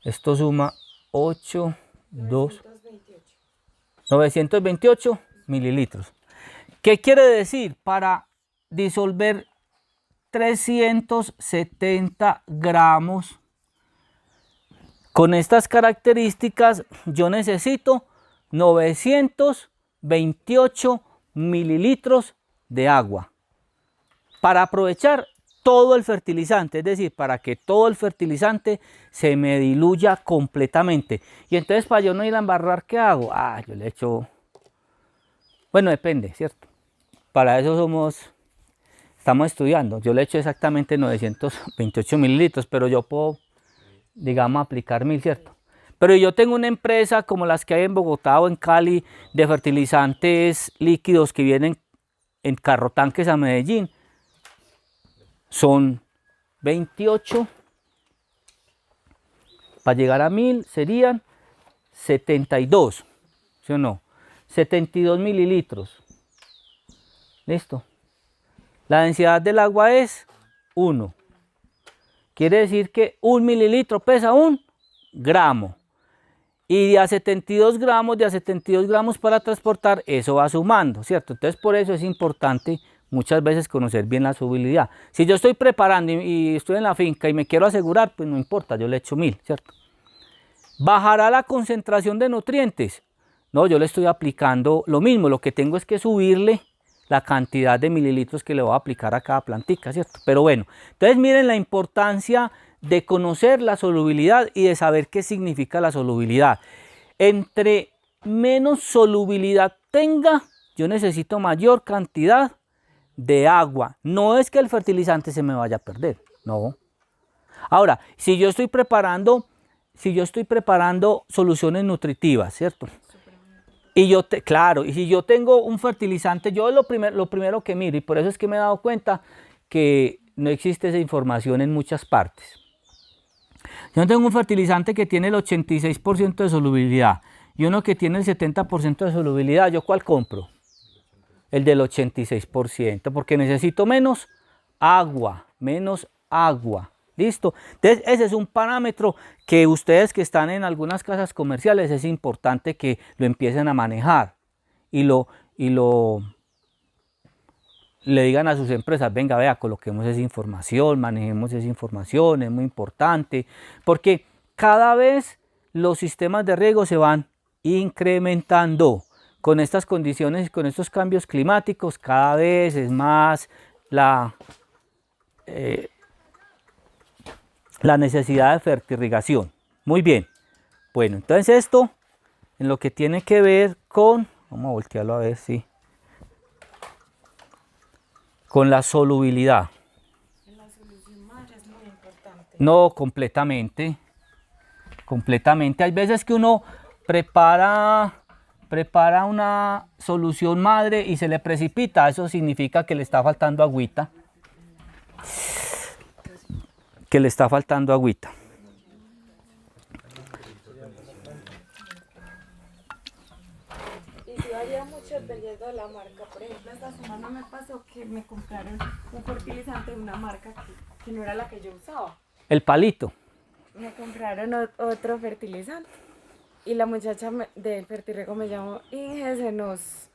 S1: Esto suma 8, 2. 928 mililitros. ¿Qué quiere decir? Para disolver 370 gramos con estas características, yo necesito 928 mililitros de agua para aprovechar todo el fertilizante, es decir, para que todo el fertilizante se me diluya completamente. Y entonces, para yo no ir a embarrar, ¿qué hago? Yo le echo, bueno, depende, ¿cierto? Para eso estamos estudiando. Yo le echo exactamente 928 mililitros, pero yo puedo, digamos, aplicar 1000, ¿cierto? Pero yo tengo una empresa como las que hay en Bogotá o en Cali de fertilizantes líquidos que vienen en carrotanques a Medellín. Son 28, para llegar a 1000 serían 72, ¿sí o no? 72 mililitros. Listo. La densidad del agua es 1. Quiere decir que 1 mililitro pesa 1 gramo. Y de a 72 gramos para transportar, eso va sumando, ¿cierto? Entonces, por eso es importante muchas veces conocer bien la solubilidad. Si yo estoy preparando y estoy en la finca y me quiero asegurar, pues no importa, yo le echo 1000, ¿cierto? ¿Bajará la concentración de nutrientes? No, yo le estoy aplicando lo mismo, lo que tengo es que subirle la cantidad de mililitros que le voy a aplicar a cada plantica, ¿cierto? Pero bueno, entonces miren la importancia de conocer la solubilidad y de saber qué significa la solubilidad. Entre menos solubilidad tenga, yo necesito mayor cantidad de agua. No es que el fertilizante se me vaya a perder, no. Ahora, si yo estoy preparando soluciones nutritivas, ¿cierto? Y claro, y si yo tengo un fertilizante, yo lo primero que miro, y por eso es que me he dado cuenta que no existe esa información en muchas partes. Yo tengo un fertilizante que tiene el 86% de solubilidad y uno que tiene el 70% de solubilidad. ¿Yo cuál compro? El del 86%, porque necesito menos agua. ¿Listo? Entonces, ese es un parámetro que ustedes que están en algunas casas comerciales es importante que lo empiecen a manejar y le digan a sus empresas, venga, vea, coloquemos esa información, manejemos esa información, es muy importante, porque cada vez los sistemas de riego se van incrementando. Con estas condiciones y con estos cambios climáticos, cada vez es más la necesidad de fertirrigación. Muy bien. Bueno, entonces esto en lo que tiene que ver con, vamos a voltearlo a ver si, con la solubilidad.
S4: La solución madre es muy importante.
S1: No, completamente. Hay veces que uno prepara una solución madre y se le precipita. Eso significa que le está faltando agüita.
S4: Y si varía mucho dependiendo de la marca. Por ejemplo, esta semana me pasó que me compraron un fertilizante de una marca que no era la que yo usaba.
S1: El palito.
S4: Me compraron otro fertilizante. Y la muchacha del fertirriego me llamó, Inge, se nos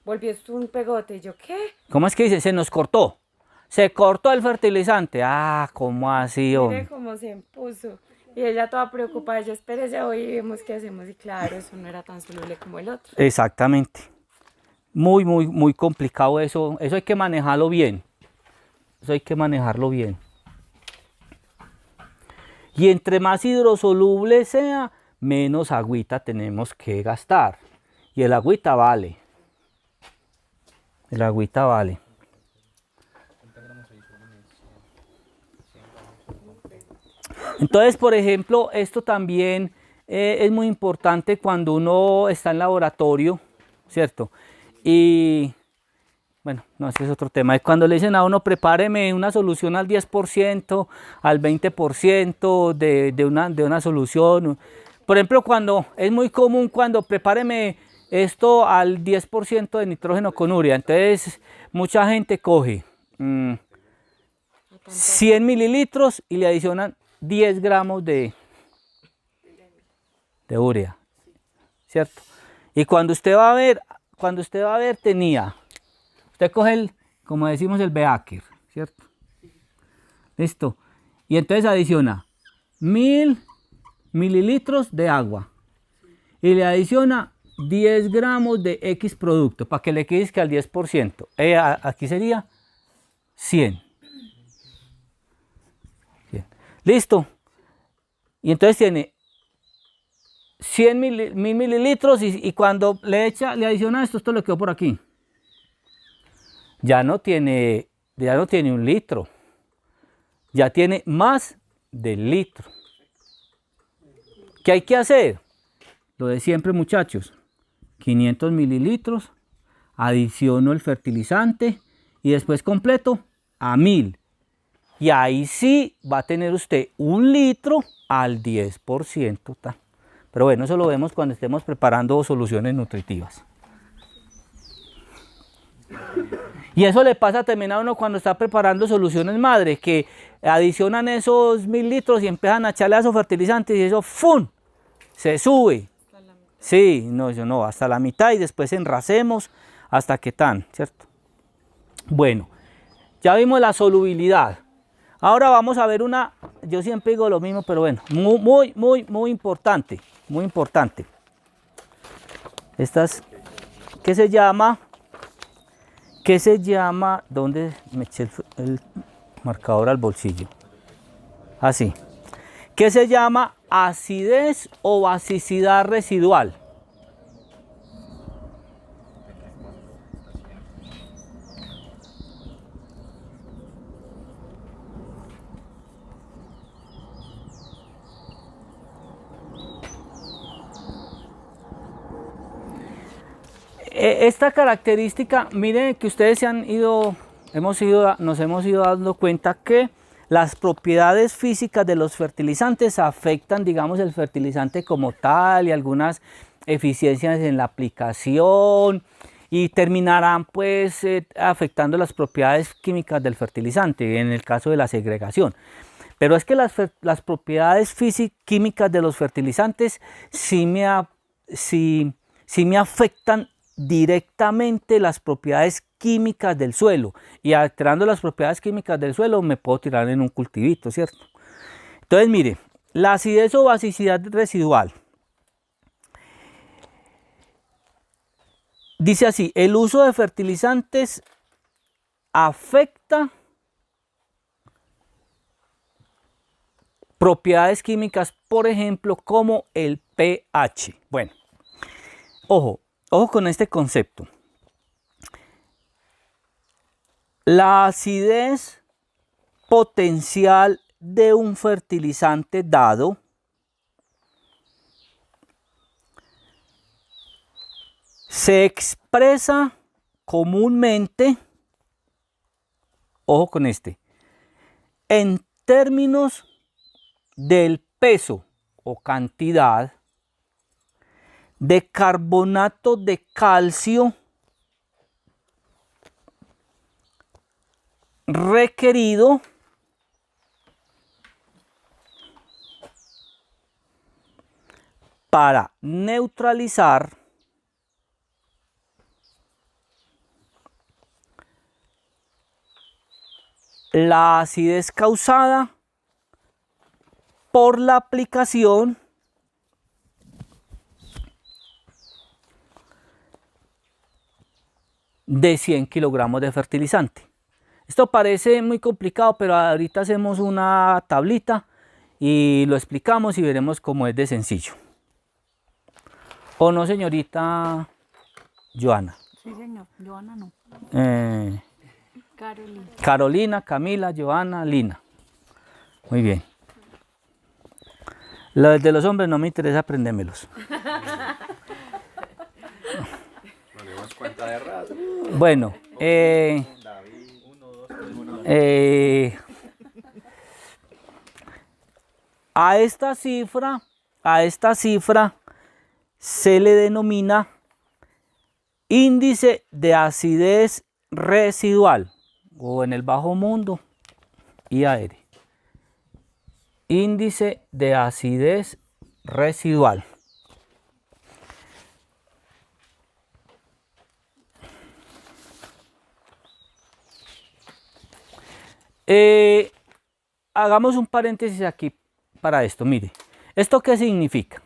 S4: volvió esto un pegote. Y yo, ¿qué?
S1: ¿Cómo es que dice? Se nos cortó. Se cortó el fertilizante. ¿Cómo así, hombre?
S4: Mire cómo se puso. Y ella toda preocupada, yo espérese hoy y vemos qué hacemos. Y claro, eso no era tan soluble como el otro.
S1: Exactamente. Muy, muy, muy complicado eso. Eso hay que manejarlo bien. Y entre más hidrosoluble sea, menos agüita tenemos que gastar. Y el agüita vale. Entonces, por ejemplo, esto también es muy importante cuando uno está en laboratorio, ¿cierto? Y bueno, no, ese es otro tema. Es cuando le dicen a uno, prepáreme una solución al 10%, al 20% de una solución. Por ejemplo, es muy común cuando prepáreme esto al 10% de nitrógeno con urea. Entonces, mucha gente coge 100 mililitros y le adicionan 10 gramos de urea, ¿cierto? Y cuando usted va a ver, tenía, usted coge el, como decimos, el Beaker, ¿cierto? Listo. Y entonces adiciona 1000 mililitros de agua y le adiciona 10 gramos de X producto para que le quede al 10%. Aquí sería 100. Listo. Y entonces tiene 1000 mililitros y cuando le adiciona esto le quedó por aquí. Ya no tiene un litro. Ya tiene más del litro. ¿Qué hay que hacer? Lo de siempre, muchachos. 500 mililitros, adiciono el fertilizante y después completo a 1000. Y ahí sí va a tener usted 1 litro al 10%. Pero bueno, eso lo vemos cuando estemos preparando soluciones nutritivas. Y eso le pasa también a uno cuando está preparando soluciones madre, que adicionan esos 1000 litros y empiezan a echarle a esos fertilizantes y eso ¡fum! Se sube. Sí, no, eso no, hasta la mitad y después enracemos hasta que tan, ¿cierto? Bueno, ya vimos la solubilidad. Ahora vamos a ver una, yo siempre digo lo mismo, pero bueno, muy importante, muy importante. Estas, ¿qué se llama? ¿Dónde me eché el marcador al bolsillo? Así. ¿Qué se llama acidez o basicidad residual? Esta característica, miren que ustedes nos hemos ido dando cuenta que las propiedades físicas de los fertilizantes afectan, digamos, el fertilizante como tal y algunas eficiencias en la aplicación y terminarán pues afectando las propiedades químicas del fertilizante en el caso de la segregación. Pero es que las propiedades químicas de los fertilizantes sí me afectan directamente las propiedades químicas del suelo, y alterando las propiedades químicas del suelo me puedo tirar en un cultivito, ¿cierto? Entonces mire, la acidez o basicidad residual dice así: el uso de fertilizantes afecta propiedades químicas, por ejemplo, como el pH. Bueno, ojo con este concepto. La acidez potencial de un fertilizante dado se expresa comúnmente, ojo con este, en términos del peso o cantidad de carbonato de calcio requerido para neutralizar la acidez causada por la aplicación de 100 kilogramos de fertilizante. Esto parece muy complicado, pero ahorita hacemos una tablita y lo explicamos y veremos cómo es de sencillo. ¿O no, señorita Joana?
S5: Sí, señor. Joana no. Carolina.
S1: Carolina, Camila, Joana, Lina. Muy bien. Los de los hombres no me interesa aprendérmelos. Bueno, a esta cifra se le denomina índice de acidez residual, o en el bajo mundo, IAR. Índice de acidez residual. Hagamos un paréntesis aquí para esto. Mire, ¿esto qué significa?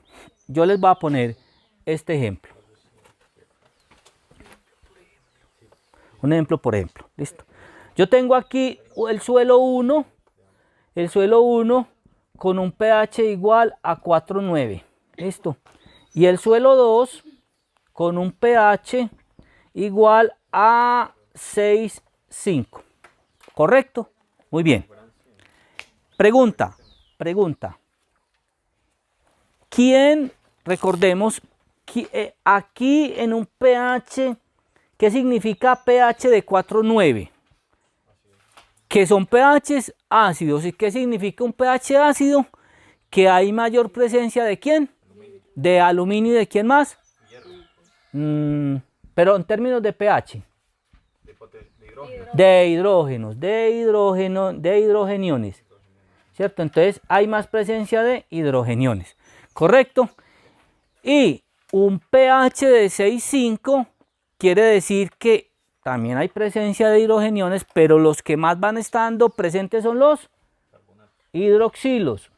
S1: Yo les voy a poner este ejemplo. Un ejemplo por ejemplo. Listo. Yo tengo aquí el suelo 1 con un pH igual a 4,9. Listo. Y el suelo 2 con un pH igual a 6,5. ¿Correcto? Muy bien. Pregunta. ¿Quién, recordemos, aquí en un pH, ¿qué significa pH de 4,9? Que son pHs ácidos. ¿Y qué significa un pH ácido? Que hay mayor presencia ¿de quién? De aluminio y ¿de quién más? Pero en términos de pH. De hidrógenos, de hidrogeniones. ¿Cierto? Entonces hay más presencia de hidrogeniones. ¿Correcto? Y un pH de 6,5 quiere decir que también hay presencia de hidrogeniones, pero los que más van estando presentes son los hidroxilos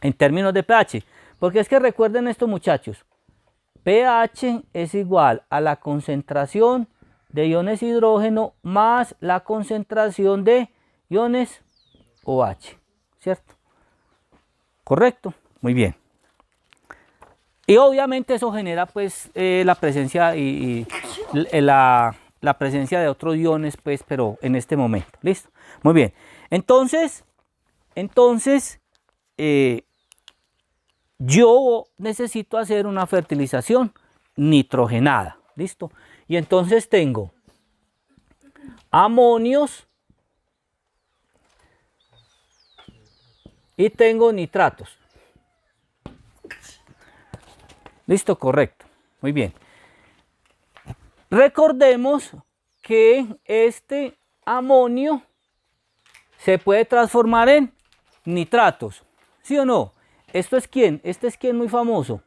S1: en términos de pH. Porque es que recuerden esto, muchachos, pH es igual a la concentración de iones hidrógeno más la concentración de iones OH, ¿cierto? ¿Correcto? Muy bien. Y obviamente eso genera pues la presencia la presencia de otros iones, pues, pero en este momento. ¿Listo? Muy bien. Entonces yo necesito hacer una fertilización nitrogenada. ¿Listo? Y entonces tengo amonios y tengo nitratos. ¿Listo? Correcto. Muy bien. Recordemos que este amonio se puede transformar en nitratos. ¿Sí o no? ¿Esto es quién? Este es quién muy famoso.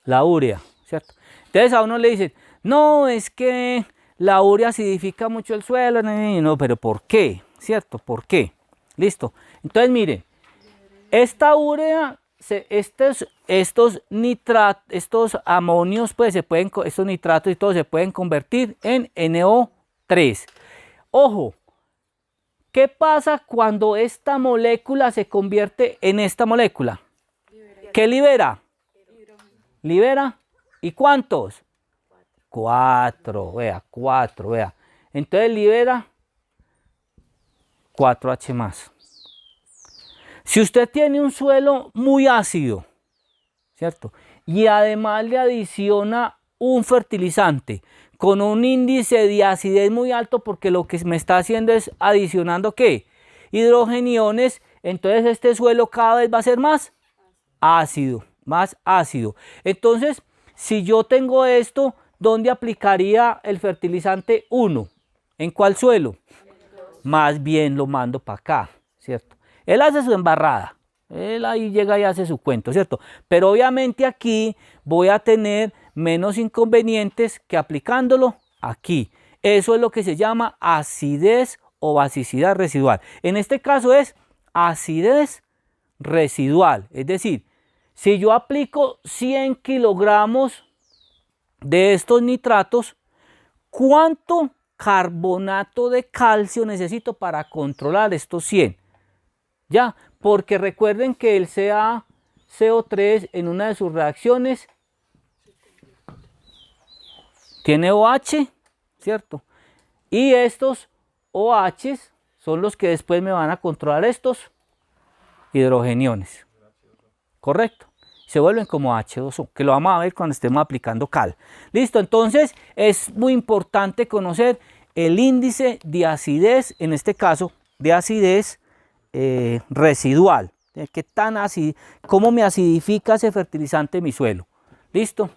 S1: La urea, ¿cierto? Entonces a uno le dicen, no, es que la urea acidifica mucho el suelo. No, pero ¿por qué? ¿Cierto? ¿Por qué? Listo. Entonces miren, esta urea, estos amonios, pues estos nitratos y todo se pueden convertir en NO3. Ojo, ¿qué pasa cuando esta molécula se convierte en esta molécula? ¿Qué libera? Libera. ¿Y cuántos? 4, vea, 4, vea. Entonces libera 4H más. Si usted tiene un suelo muy ácido, ¿cierto? Y además le adiciona un fertilizante con un índice de acidez muy alto, porque lo que me está haciendo es adicionando ¿qué? Hidrogeniones. Entonces este suelo cada vez va a ser más ácido, más ácido. Entonces, si yo tengo esto, ¿dónde aplicaría el fertilizante 1? ¿En cuál suelo? Más bien lo mando para acá, ¿cierto? Él hace su embarrada, él ahí llega y hace su cuento, ¿cierto? Pero obviamente aquí voy a tener menos inconvenientes que aplicándolo aquí. Eso es lo que se llama acidez o basicidad residual. En este caso es acidez residual, es decir, si yo aplico 100 kilogramos de estos nitratos, ¿cuánto carbonato de calcio necesito para controlar estos 100? Ya, porque recuerden que el CaCO3 en una de sus reacciones tiene OH, ¿cierto? Y estos OH son los que después me van a controlar estos hidrogeniones, ¿correcto? Se vuelven como H2O, que lo vamos a ver cuando estemos aplicando cal. Listo, entonces es muy importante conocer el índice de acidez, en este caso de acidez residual. ¿Qué tan cómo me acidifica ese fertilizante en mi suelo? Listo.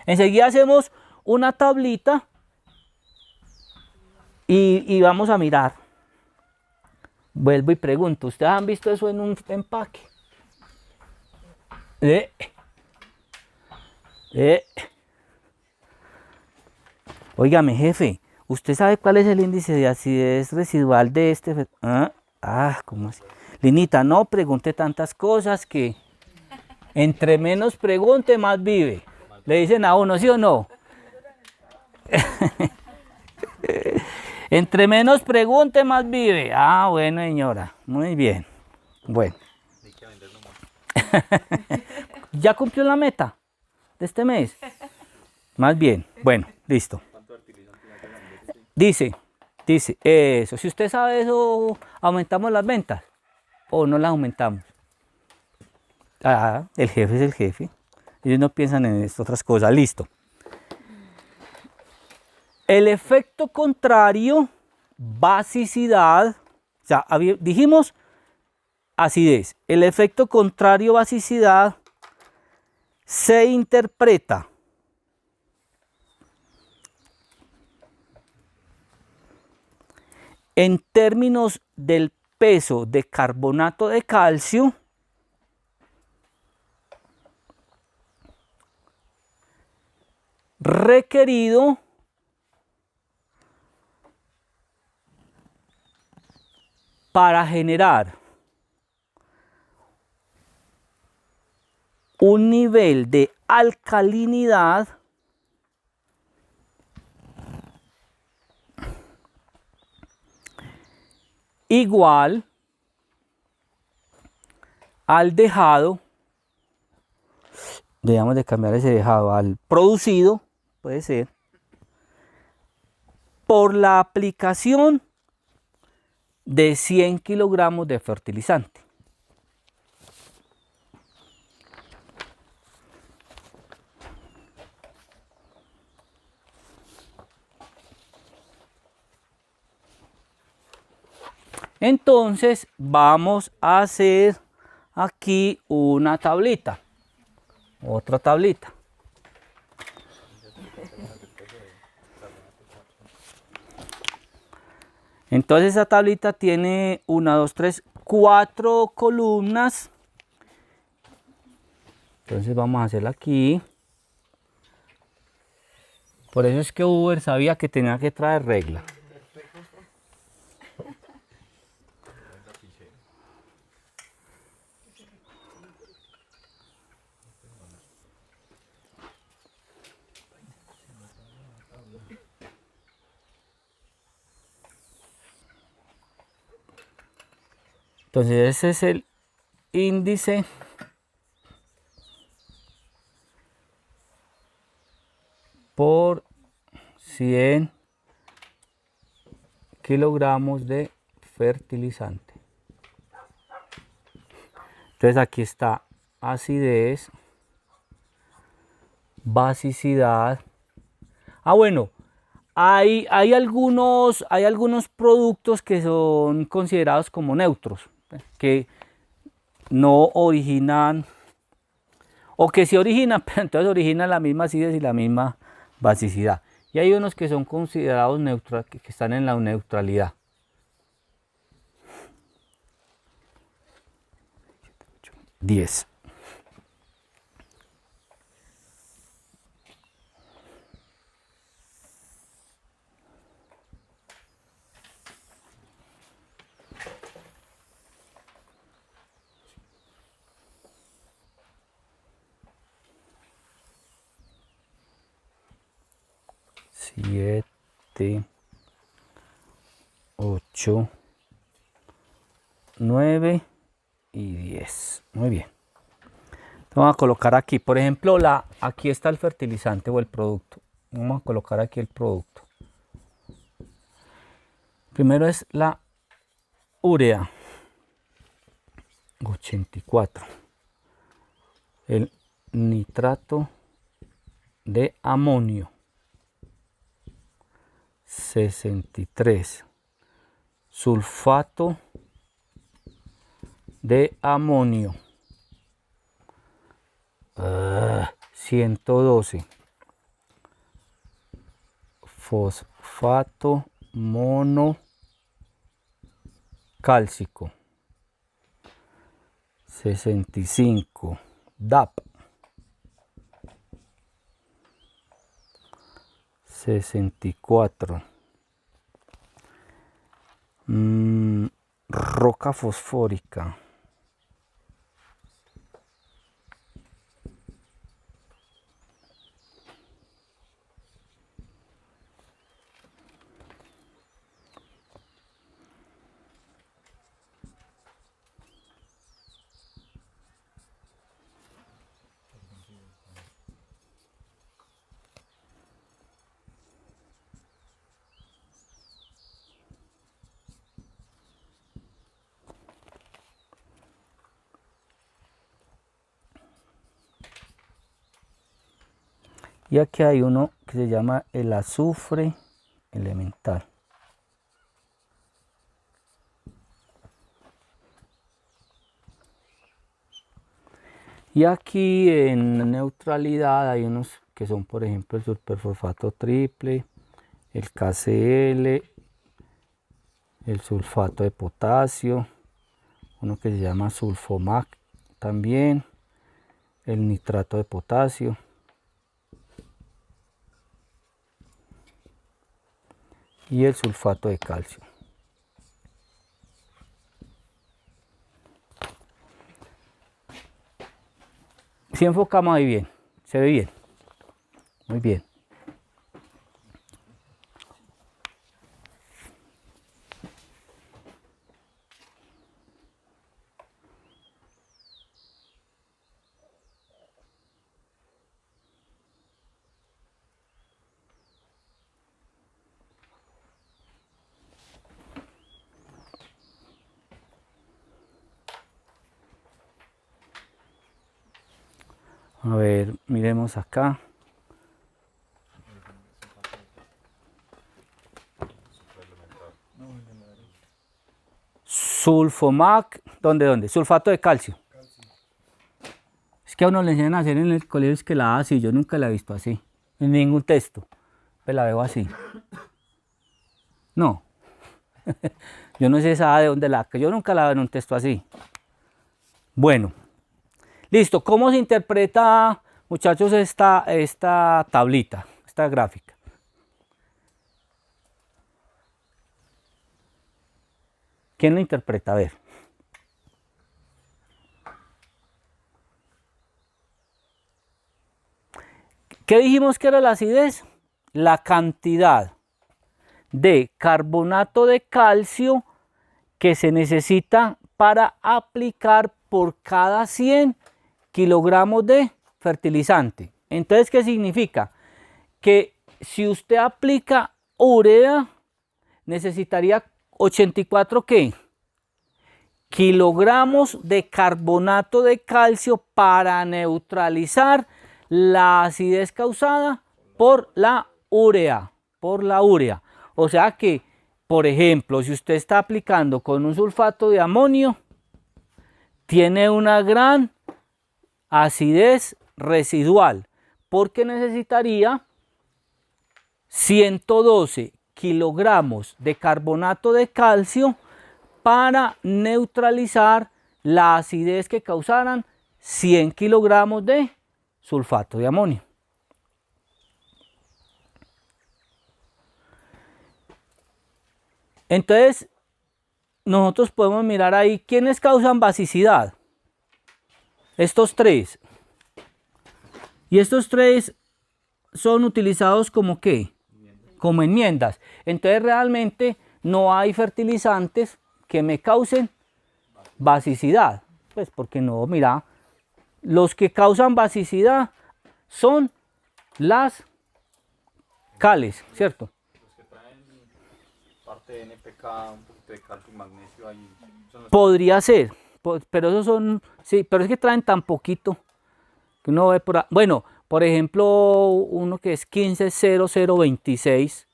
S1: Enseguida hacemos una tablita y vamos a mirar. Vuelvo y pregunto, ¿ustedes han visto eso en un empaque? Óigame, jefe, ¿Usted sabe cuál es el índice de acidez residual de este? ¿Cómo así? Linita, no pregunte tantas cosas que entre menos pregunte, más vive. Le dicen a uno, ¿sí o no? Entre menos pregunte, más vive. Ah, bueno, señora. Muy bien. Bueno. ¿Ya cumplió la meta de este mes? Más bien. Bueno, listo. Dice, eso. Si usted sabe eso, ¿aumentamos las ventas o no las aumentamos? El jefe es el jefe. Ellos no piensan en estas otras cosas. Listo. El efecto contrario, basicidad, o sea, dijimos acidez. El efecto contrario, basicidad, se interpreta en términos del peso de carbonato de calcio requerido para generar un nivel de alcalinidad igual al dejado, debemos de cambiar ese dejado al producido, puede ser, por la aplicación de 100 kilogramos de fertilizante. Entonces vamos a hacer aquí una tablita, otra tablita. Entonces esa tablita tiene 1, 2, 3, 4 columnas. Entonces vamos a hacerla aquí. Por eso es que Uber sabía que tenía que traer regla. Entonces ese es el índice por 100 kilogramos de fertilizante. Entonces aquí está acidez, basicidad. Bueno, hay algunos productos que son considerados como neutros, que no originan, o que sí originan, pero entonces originan la misma acidez y la misma basicidad. Y hay unos que son considerados neutros, que están en la neutralidad. Diez. Siete, 8, 9 y 10. Muy bien. Vamos a colocar aquí, por ejemplo, aquí está el fertilizante o el producto. Vamos a colocar aquí el producto. Primero es la urea, 84. El nitrato de amonio, 63. Sulfato de amonio, 112. Fosfato monocálcico, 65. DAP, 64. roca fosfórica. Y aquí hay uno que se llama el azufre elemental. Y aquí en neutralidad hay unos que son, por ejemplo, el superfosfato triple, el KCl, el sulfato de potasio, uno que se llama sulfomac también, el nitrato de potasio. Y el sulfato de calcio. Si enfocamos ahí bien, se ve bien, muy bien. A ver, miremos acá. Sulfomac, ¿dónde? Sulfato de calcio. Es que a uno le enseñan a hacer en el colegio es que la así, yo nunca la he visto así, en ningún texto, pues la veo así. No, yo no sé esa de dónde yo nunca la veo en un texto así. Bueno, listo, ¿cómo se interpreta, muchachos, esta tablita, esta gráfica? ¿Quién lo interpreta? A ver. ¿Qué dijimos que era la acidez? La cantidad de carbonato de calcio que se necesita para aplicar por cada 100 kilogramos de fertilizante. Entonces, ¿qué significa? Que si usted aplica urea, necesitaría 84 ¿qué? Kilogramos de carbonato de calcio para neutralizar la acidez causada por la urea, O sea que, por ejemplo, si usted está aplicando con un sulfato de amonio, tiene una gran acidez residual, porque necesitaría 112 kilogramos de carbonato de calcio para neutralizar la acidez que causaran 100 kilogramos de sulfato de amonio. Entonces, nosotros podemos mirar ahí quiénes causan basicidad. Estos tres. Y estos tres son utilizados como ¿qué? Como enmiendas. Entonces, realmente no hay fertilizantes que me causen basicidad. Pues porque no, mira, los que causan basicidad son las cales, ¿cierto?
S5: Los que traen parte de NPK, un poquito de calcio y magnesio ahí.
S1: Podría ser, pero esos son, sí, pero es que traen tan poquito que uno ve por ahí. Bueno, por ejemplo, uno que es 150026,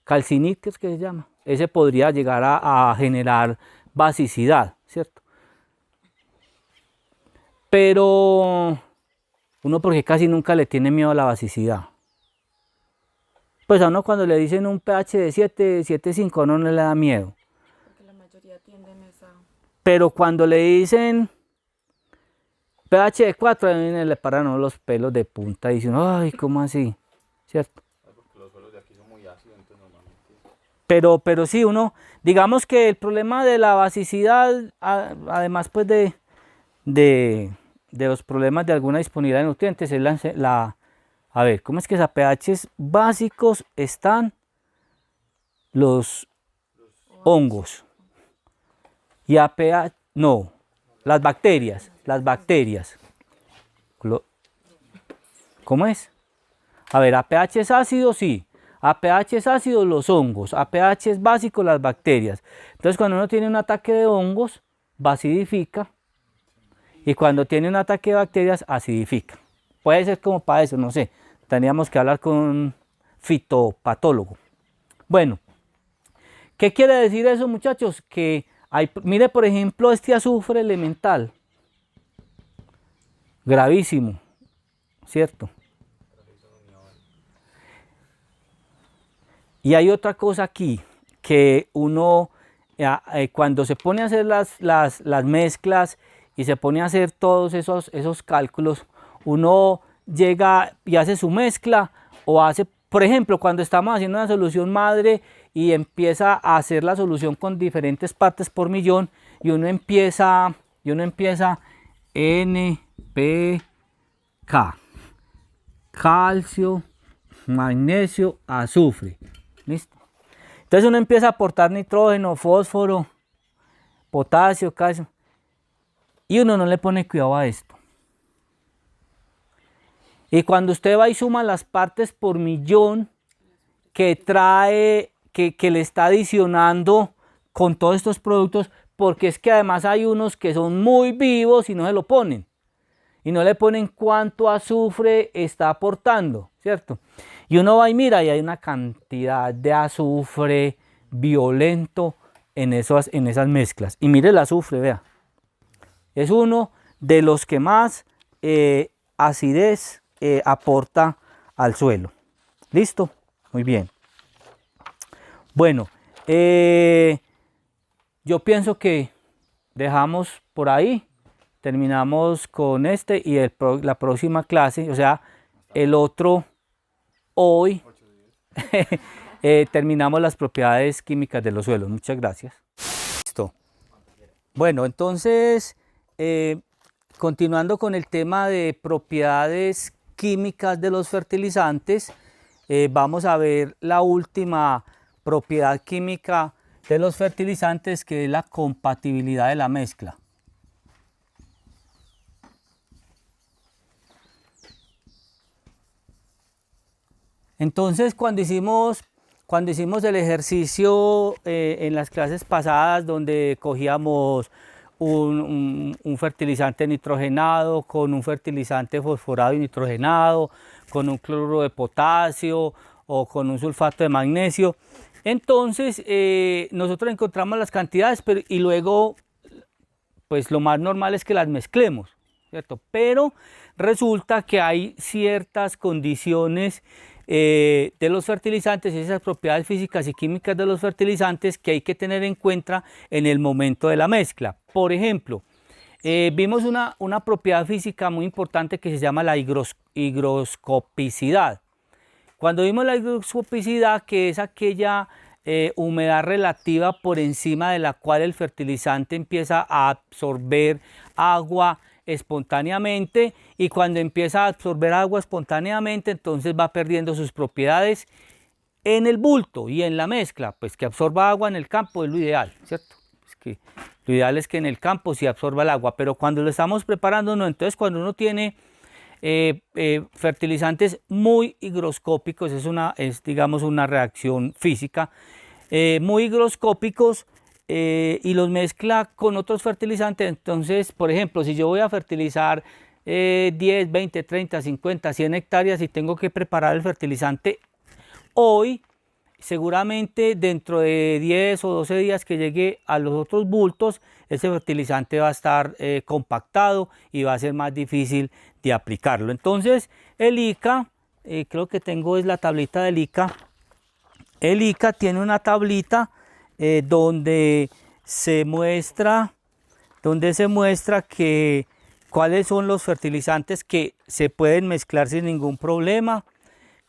S1: calcinit, que es que se llama, ese podría llegar a generar basicidad, ¿cierto? Pero uno porque casi nunca le tiene miedo a la basicidad. Pues a uno cuando le dicen un pH de 7, 7,5 no le da miedo.
S4: Porque la mayoría tienden esa.
S1: Pero cuando le dicen pH de 4, a mí le paran los pelos de punta y dicen, ay, ¿cómo así? ¿Cierto?
S5: Porque los suelos de aquí son muy ácidos, entonces normalmente.
S1: pero sí, digamos que el problema de la basicidad, además pues de los problemas de alguna disponibilidad de nutrientes, es a ver, ¿cómo es que es? A pHs básicos están los hongos y a pH, no, las bacterias. ¿Cómo es? A ver, a pH es ácido, sí. A pH es ácido los hongos, a pH es básico las bacterias. Entonces cuando uno tiene un ataque de hongos, basidifica, y cuando tiene un ataque de bacterias, acidifica. Puede ser como para eso, no sé. Tendríamos que hablar con un fitopatólogo. Bueno, ¿qué quiere decir eso, muchachos? Que mire, por ejemplo, este azufre elemental. Gravísimo, ¿cierto? Y hay otra cosa aquí, que uno cuando se pone a hacer las mezclas y se pone a hacer todos esos cálculos, uno llega y hace su mezcla o hace, por ejemplo, cuando estamos haciendo una solución madre y empieza a hacer la solución con diferentes partes por millón y uno empieza NPK, calcio, magnesio, azufre. ¿Listo? Entonces uno empieza a aportar nitrógeno, fósforo, potasio, calcio, y uno no le pone cuidado a esto. Y cuando usted va y suma las partes por millón que trae, que le está adicionando con todos estos productos, porque es que además hay unos que son muy vivos y no se lo ponen. Y no le ponen cuánto azufre está aportando, ¿cierto? Y uno va y mira y hay una cantidad de azufre violento en esas mezclas. Y mire el azufre, vea. Es uno de los que más acidez aporta al suelo. ¿Listo? Muy bien. Bueno, yo pienso que dejamos por ahí. Terminamos con este y la próxima clase, o sea, el otro hoy, terminamos las propiedades químicas de los suelos. Muchas gracias. Listo. Bueno, entonces, continuando con el tema de propiedades químicas de los fertilizantes, vamos a ver la última propiedad química de los fertilizantes, que es la compatibilidad de la mezcla. Entonces, cuando hicimos el ejercicio en las clases pasadas, donde cogíamos un fertilizante nitrogenado con un fertilizante fosforado y nitrogenado, con un cloruro de potasio o con un sulfato de magnesio, entonces nosotros encontramos las cantidades, y luego pues lo más normal es que las mezclemos, ¿cierto? Pero resulta que hay ciertas condiciones de los fertilizantes y esas propiedades físicas y químicas de los fertilizantes que hay que tener en cuenta en el momento de la mezcla. Por ejemplo, vimos una propiedad física muy importante que se llama la higroscopicidad. Cuando vimos la higroscopicidad, que es aquella humedad relativa por encima de la cual el fertilizante empieza a absorber agua espontáneamente, y cuando empieza a absorber agua espontáneamente, entonces va perdiendo sus propiedades en el bulto y en la mezcla. Pues que absorba agua en el campo es lo ideal, ¿cierto? Lo ideal es que en el campo sí absorba el agua, pero cuando lo estamos preparando no. Entonces cuando uno tiene fertilizantes muy higroscópicos, es digamos una reacción física, muy higroscópicos, y los mezcla con otros fertilizantes. Entonces, por ejemplo, si yo voy a fertilizar 10, 20, 30, 50, 100 hectáreas y tengo que preparar el fertilizante hoy, seguramente dentro de 10 o 12 días que llegue a los otros bultos, ese fertilizante va a estar compactado y va a ser más difícil de aplicarlo. Entonces, el ICA, creo que tengo es la tablita del ICA. El ICA tiene una tablita donde se muestra que cuáles son los fertilizantes que se pueden mezclar sin ningún problema,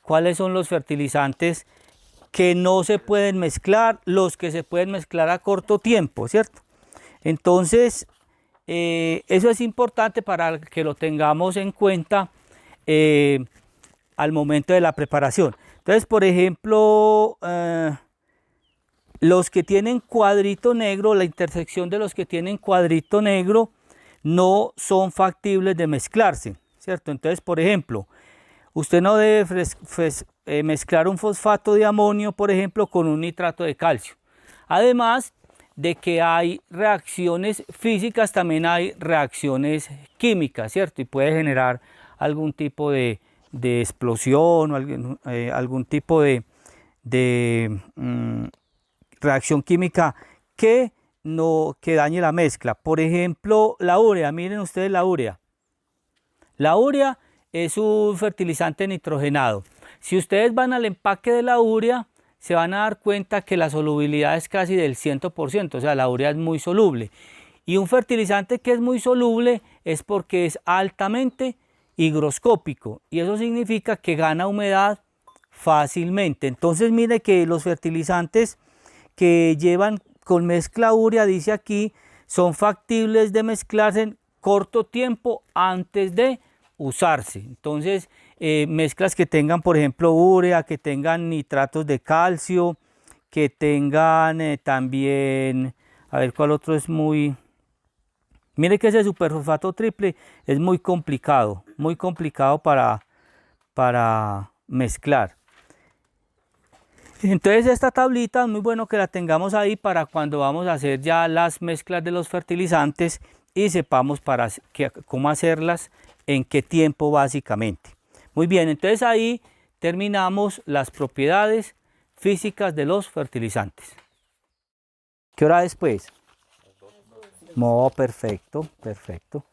S1: cuáles son los fertilizantes que no se pueden mezclar, los que se pueden mezclar a corto tiempo, ¿cierto? Entonces, eso es importante para que lo tengamos en cuenta al momento de la preparación. Entonces, por ejemplo, los que tienen cuadrito negro, la intersección de los que tienen cuadrito negro no son factibles de mezclarse, ¿cierto? Entonces, por ejemplo, usted no debe mezclar un fosfato de amonio, por ejemplo, con un nitrato de calcio. Además de que hay reacciones físicas, también hay reacciones químicas, ¿cierto? Y puede generar algún tipo de explosión o algún tipo de reacción química que dañe la mezcla. Por ejemplo, la urea, miren ustedes la urea. La urea es un fertilizante nitrogenado. Si ustedes van al empaque de la urea, se van a dar cuenta que la solubilidad es casi del 100%, o sea, la urea es muy soluble. Y un fertilizante que es muy soluble es porque es altamente higroscópico, y eso significa que gana humedad fácilmente. Entonces, mire que los fertilizantes que llevan con mezcla urea, dice aquí, son factibles de mezclarse en corto tiempo antes de usarse. Entonces, mezclas que tengan, por ejemplo, urea, que tengan nitratos de calcio, que tengan también, a ver cuál otro es muy... Mire que ese superfosfato triple es muy complicado para mezclar. Entonces esta tablita es muy bueno que la tengamos ahí para cuando vamos a hacer ya las mezclas de los fertilizantes y sepamos cómo hacerlas, en qué tiempo básicamente. Muy bien, entonces ahí terminamos las propiedades físicas de los fertilizantes. ¿Qué hora después? No, perfecto, perfecto.